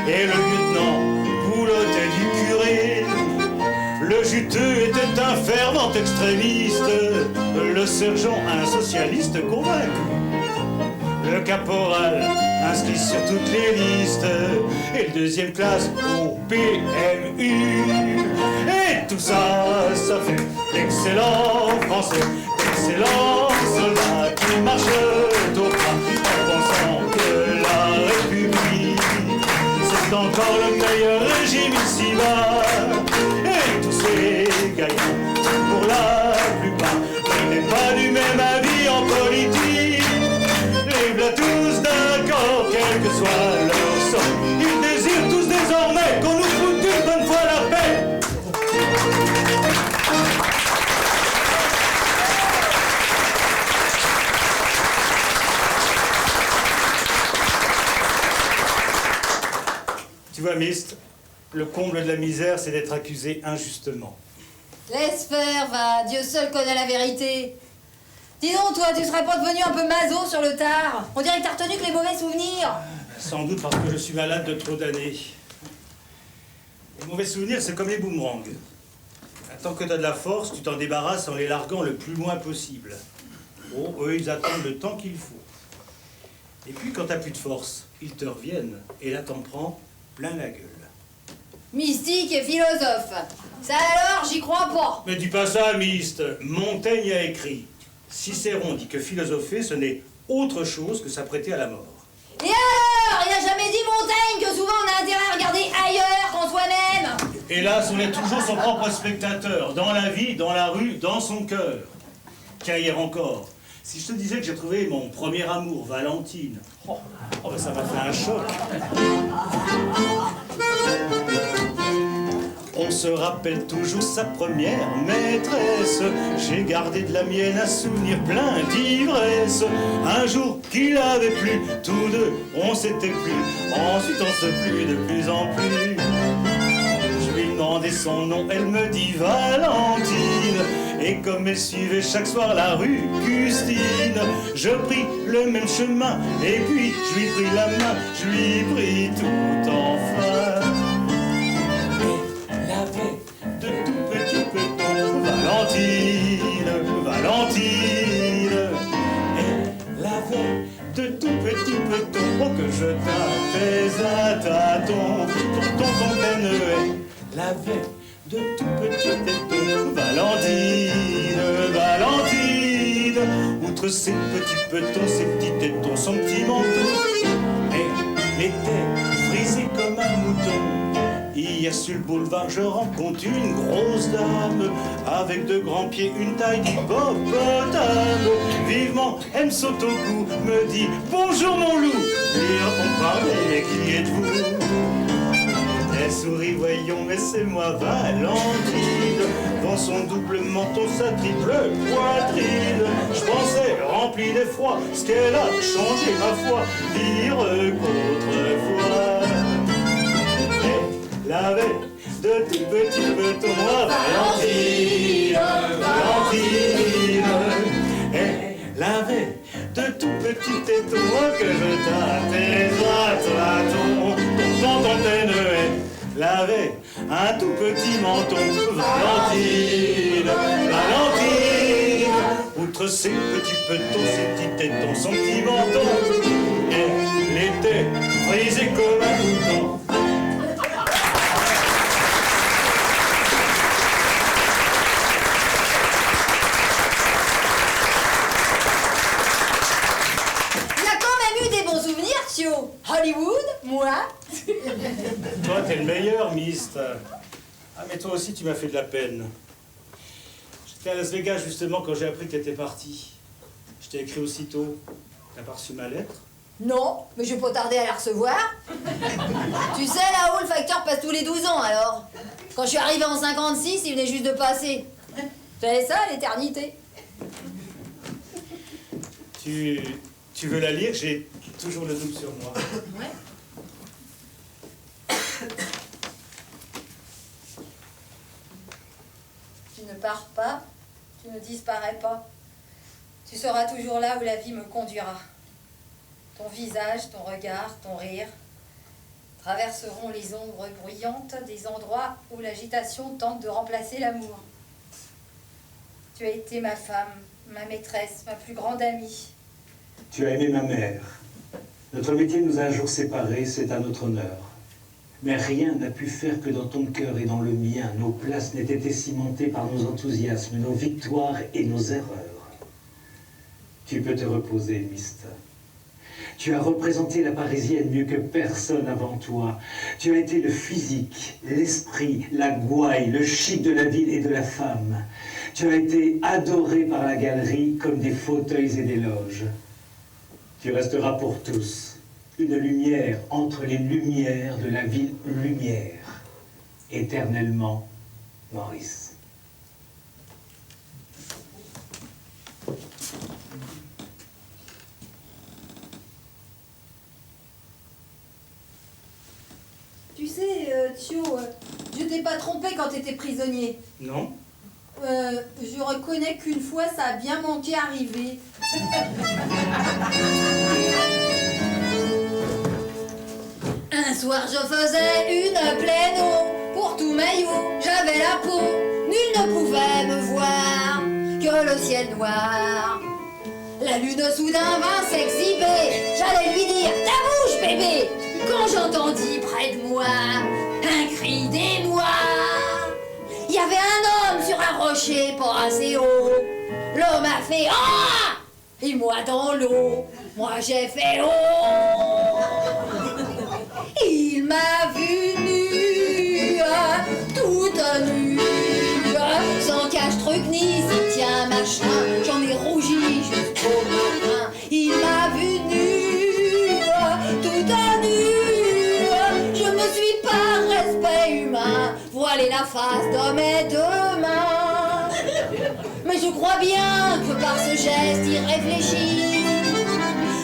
et le lieutenant boulotait du curé. Le juteux était un fervent extrémiste, le sergent un socialiste convaincu, le caporal inscrit sur toutes les listes et le deuxième classe au PMU. Et tout ça, ça fait d'excellents Français, d'excellents soldats qui marchent au pas en pensant que la République c'est encore le meilleur régime ici-bas. Et tous ces gaillards, pour la plupart, n'étaient pas du même avis en politique. Les v'là tous d'accord, quel que soit leur sort. Ils désirent tous désormais qu'on nous foute une bonne fois la paix. Tu vois, Mist, le comble de la misère, c'est d'être accusé injustement. Laisse faire, va. Dieu seul connaît la vérité. Dis donc, toi, tu serais pas devenu un peu maso sur le tard? On dirait que t'as retenu que les mauvais souvenirs. Sans doute parce que je suis malade de trop d'années. Les mauvais souvenirs, c'est comme les boomerangs. Tant que t'as de la force, tu t'en débarrasses en les larguant le plus loin possible. Oh, eux, ils attendent le temps qu'il faut. Et puis, quand t'as plus de force, ils te reviennent. Et là, t'en prends plein la gueule. Mystique et philosophe. Ça alors, j'y crois pas. Mais dis pas ça, Mist. Montaigne a écrit. Cicéron dit que philosopher, ce n'est autre chose que s'apprêter à la mort. Et alors, il a jamais dit Montaigne que souvent on a intérêt à regarder ailleurs qu'en soi-même. Hélas, on est toujours son propre spectateur, dans la vie, dans la rue, dans son cœur. Qu'hier encore, si je te disais que j'ai trouvé mon premier amour, Valentine, ben ça m'a fait un choc. On se rappelle toujours sa première maîtresse. J'ai gardé de la mienne un souvenir plein d'ivresse. Un jour qu'il avait plu, tous deux, on s'était plu. Ensuite on se plut de plus en plus. Je lui demandais son nom, elle me dit Valentine. Et comme elle suivait chaque soir la rue Custine, je pris le même chemin. Et puis je lui pris la main, je lui pris tout enfin. De tout petit petons, Valentine, Valentine. Elle avait de tout petit petons, oh que je tâtais à tâtons, pour ton fontaine. Elle avait de tout petit petons, Valentine, Valentine. Outre ses petits petons, ses petits tétons, son petit manteau, elle était frisée comme un mouton. Hier sur le boulevard, je rencontre une grosse dame avec de grands pieds, une taille d'hippopotame. Vivement, elle me saute au cou, me dit bonjour mon loup. Et on parlait, qui êtes-vous? Elle sourit, voyons, mais c'est moi, Valentine. Dans son double menton, sa triple poitrine. Je pensais, rempli d'effroi, ce qu'elle a changé, ma foi, dire qu'autrefois. Elle avait de tout petits petons, moi, Valentine, Valentine. Elle avait de tout petits tétons, moi, que je tâtais à tâtons. Ton antenne, elle avait un tout petit menton, Valentine, Valentine. Outre ses petits petons, ses petits tétons, son petit menton, elle était frisée comme un bouton. Hollywood, moi. Toi, t'es le meilleur, Mist. Ah, mais toi aussi, tu m'as fait de la peine. J'étais à Las Vegas, justement, quand j'ai appris que t'étais parti. Je t'ai écrit aussitôt. T'as pas reçu ma lettre? Non, mais je vais pas tarder à la recevoir. Tu sais, là-haut, le facteur passe tous les 12 ans, alors. Quand je suis arrivée en 56, il venait juste de passer. J'avais ça, l'éternité. Tu veux la lire? J'ai toujours le doute sur moi. Ouais. Tu ne pars pas, tu ne disparais pas. Tu seras toujours là où la vie me conduira. Ton visage, ton regard, ton rire traverseront les ombres bruyantes des endroits où l'agitation tente de remplacer l'amour. Tu as été ma femme, ma maîtresse, ma plus grande amie. Tu as aimé ma mère. Notre métier nous a un jour séparés, c'est à notre honneur. Mais rien n'a pu faire que dans ton cœur et dans le mien, nos places n'aient été cimentées par nos enthousiasmes, nos victoires et nos erreurs. Tu peux te reposer, Mist. Tu as représenté la Parisienne mieux que personne avant toi. Tu as été le physique, l'esprit, la gouaille, le chic de la ville et de la femme. Tu as été adoré par la galerie comme des fauteuils et des loges. Tu resteras pour tous une lumière entre les lumières de la ville lumière. Éternellement, Maurice. Tu sais, Thio, je t'ai pas trompé quand t'étais prisonnier. Non? Je reconnais qu'une fois, ça a bien manqué arriver. Un soir, je faisais une pleine eau pour tout maillot. J'avais la peau, nul ne pouvait me voir que le ciel noir. La lune soudain vint s'exhiber. J'allais lui dire ta bouche, bébé. Quand j'entendis près de moi un cri d'émoi. Il y avait un homme sur un rocher pas assez haut. L'homme a fait ah, et moi dans l'eau, moi j'ai fait oh. Il m'a vu nue, toute nue, sans cache-truc ni soutien machin. J'en ai rougi jusqu'au matin. Il m'a vu nue, toute nue. Je me suis par respect humain voilé la face d'homme et de main. Mais je crois bien que par ce geste irréfléchi,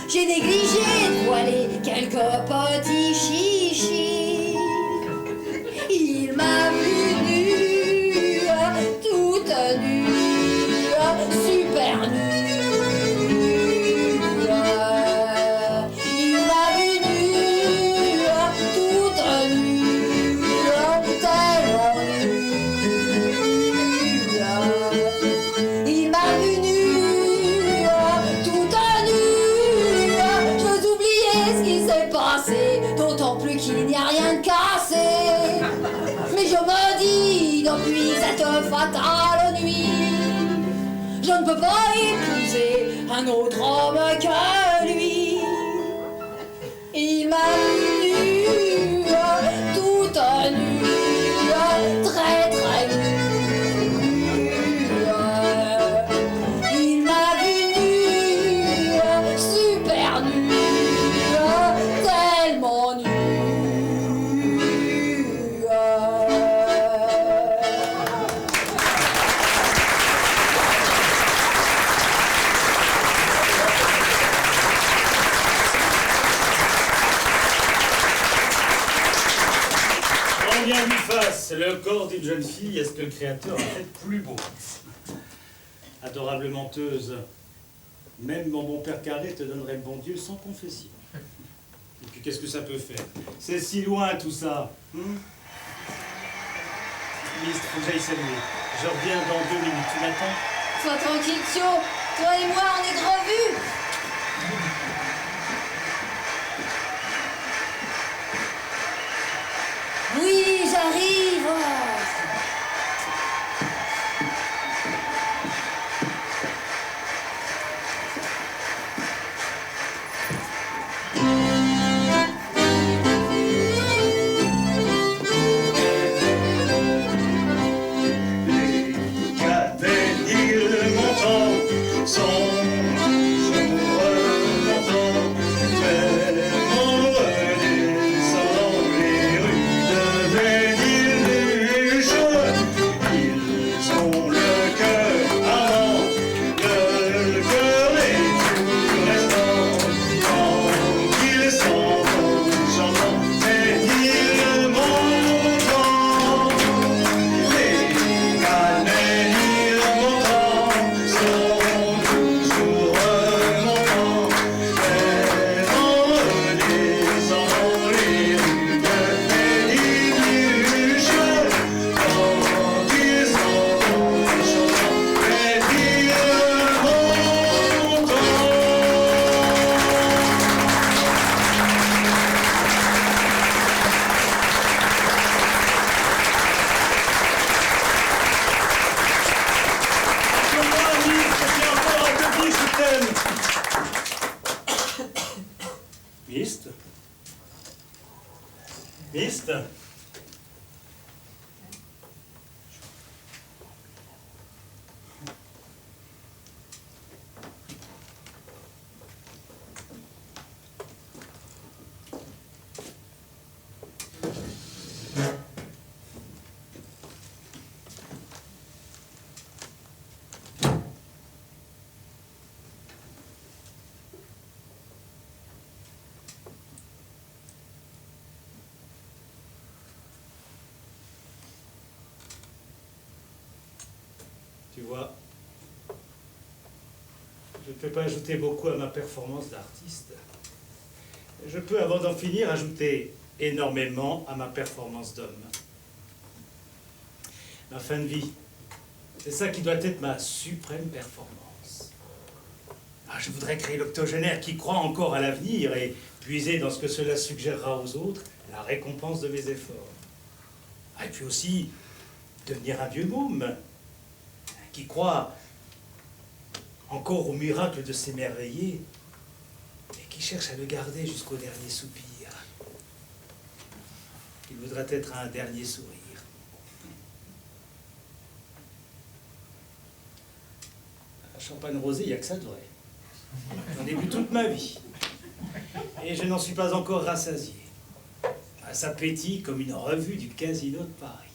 j'ai négligé de voiler quelques petits chichis. Il m'a vu nue, toute nue, super nue. Il m'a vu nue, toute nue, tellement nue. Il m'a vu nue, toute nue. J'ose oublier ce qui s'est passé, d'autant plus qu'il n'y a rien de cassé. Mais je me dis, depuis cette fatale nuit, je ne peux pas épouser un autre homme que lui. Il m'a vu nue, toute nue, très très nue. Il m'a vu nue, super nue, tellement nue. bien lui fasse. Le corps d'une jeune fille est ce que le Créateur a fait de plus beau. Adorable menteuse, même mon bon père Carré te donnerait le bon Dieu sans confession. Et puis qu'est-ce que ça peut faire? C'est si loin tout ça. Ministre, faut que j'aille saluer. Je reviens dans 2 minutes. Tu m'attends? Sois tranquille, Thio. Toi et moi, on est de revue. Oui, j'arrive. Mist. Tu vois, je ne peux pas ajouter beaucoup à ma performance d'artiste. Je peux, avant d'en finir, ajouter énormément à ma performance d'homme. Ma fin de vie, c'est ça qui doit être ma suprême performance. Ah, je voudrais créer l'octogénaire qui croit encore à l'avenir et puiser dans ce que cela suggérera aux autres la récompense de mes efforts. Ah, et puis aussi, devenir un vieux môme qui croit encore au miracle de s'émerveiller et qui cherche à le garder jusqu'au dernier soupir. Il voudrait être un dernier sourire. Un champagne rosé, il n'y a que ça de vrai. J'en ai bu toute ma vie. Et je n'en suis pas encore rassasié. Ça pétille comme une revue du Casino de Paris.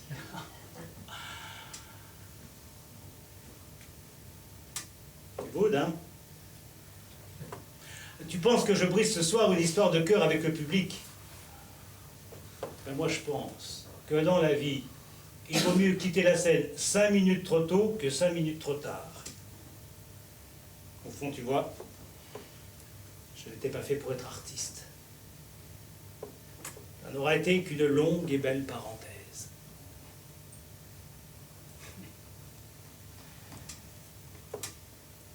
C'est beau, hein? Tu penses que je brise ce soir une histoire de cœur avec le public? Ben moi, je pense que dans la vie, il vaut mieux quitter la scène 5 minutes trop tôt que 5 minutes trop tard. Au fond, tu vois, je n'étais pas fait pour être artiste. Ça n'aura été qu'une longue et belle parenthèse.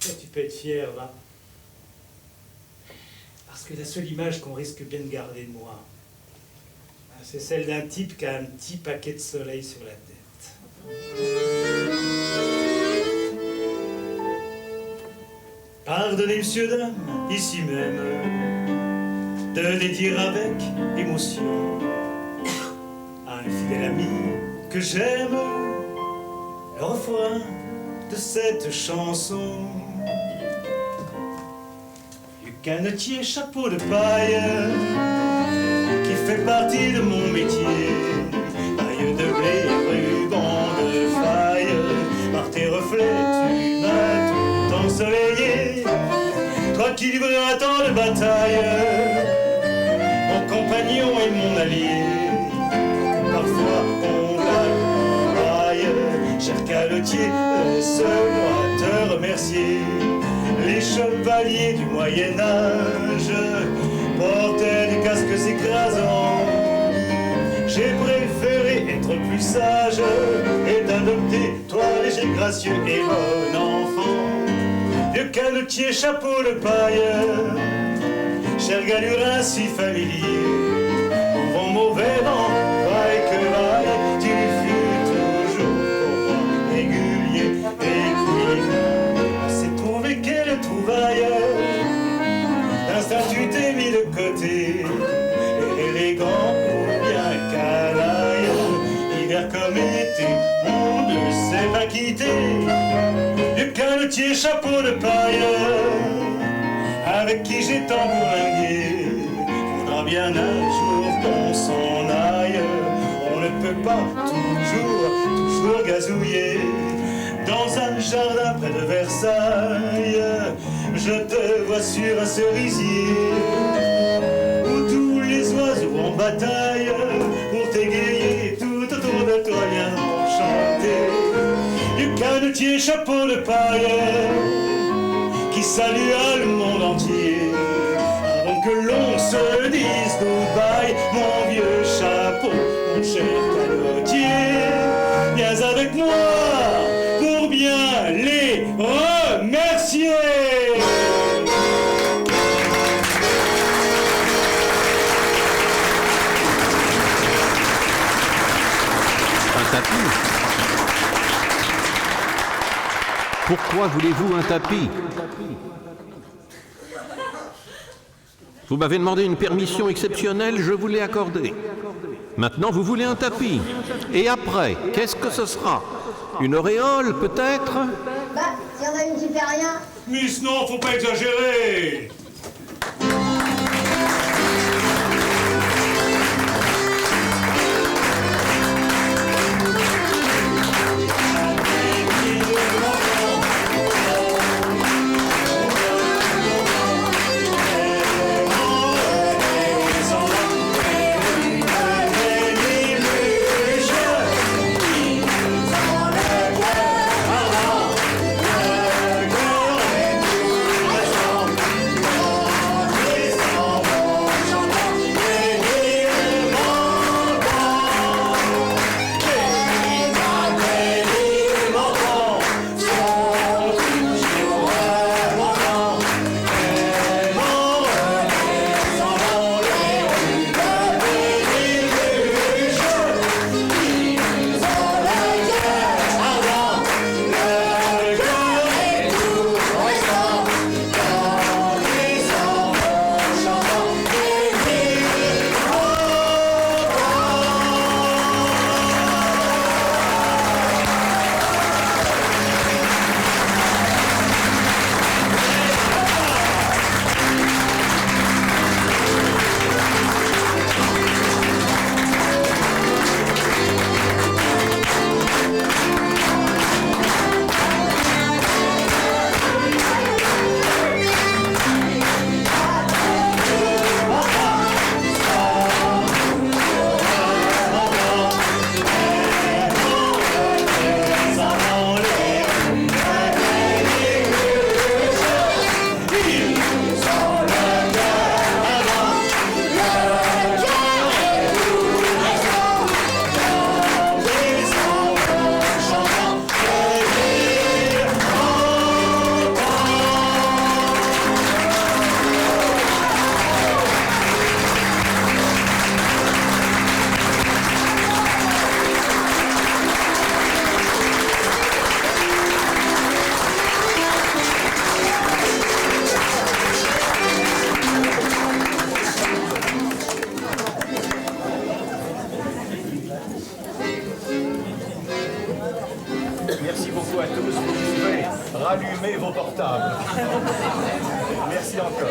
Toi, tu peux être fier, va. Parce que la seule image qu'on risque bien de garder de moi, c'est celle d'un type qui a un petit paquet de soleil sur la tête. Pardonnez, monsieur, dame, ici même, de les dire avec émotion à un fidèle ami que j'aime, le refrain de cette chanson. Du canetier chapeau de paille qui fait partie de mon métier, paille de blé, ruban de faille, par tes reflets tu m'as tout ensoleillé. Toi qui livreras tant de batailles, mon compagnon et mon allié, parfois calotier, laisse-moi te remercier. Les chevaliers du Moyen-Âge portaient des casques écrasants. J'ai préféré être plus sage et d'adopter toi léger, gracieux et bon enfant. Vieux calotier, chapeau de paille, cher galure si familier, au vent mauvais vent, vaille que vaille, tu fus toujours pour moi régulier et quick. C'est trouvé quelle trouvaille, d'instinct tu t'es mis de côté, élégant ou bien canaille, hiver comme été, on ne sait pas quitter. Le calotier, chapeau de paille, avec qui j'ai tant bourlingué, faudra bien un jour qu'on s'en aille. On ne peut pas toujours gazouiller dans un jardin près de Versailles. Je te vois sur un cerisier où tous les oiseaux en bataille pour t'égayer tout autour de toi bien enchanté. Du canotier, chapeau de paille qui salua le monde entier avant que l'on se dise goodbye. Mon vieux chapeau, mon cher canotier, viens avec moi pour bien les remercier. Un tapis. Pourquoi voulez-vous un tapis? Vous m'avez demandé une permission exceptionnelle, je vous l'ai accordée. Maintenant, vous voulez un tapis. Et après, qu'est-ce que ce sera? Une auréole, peut-être? Bah, s'il y en a une qui fait rien. Miss, non, faut pas exagérer. Merci beaucoup à tous. Vous pouvez rallumer vos portables. Merci encore.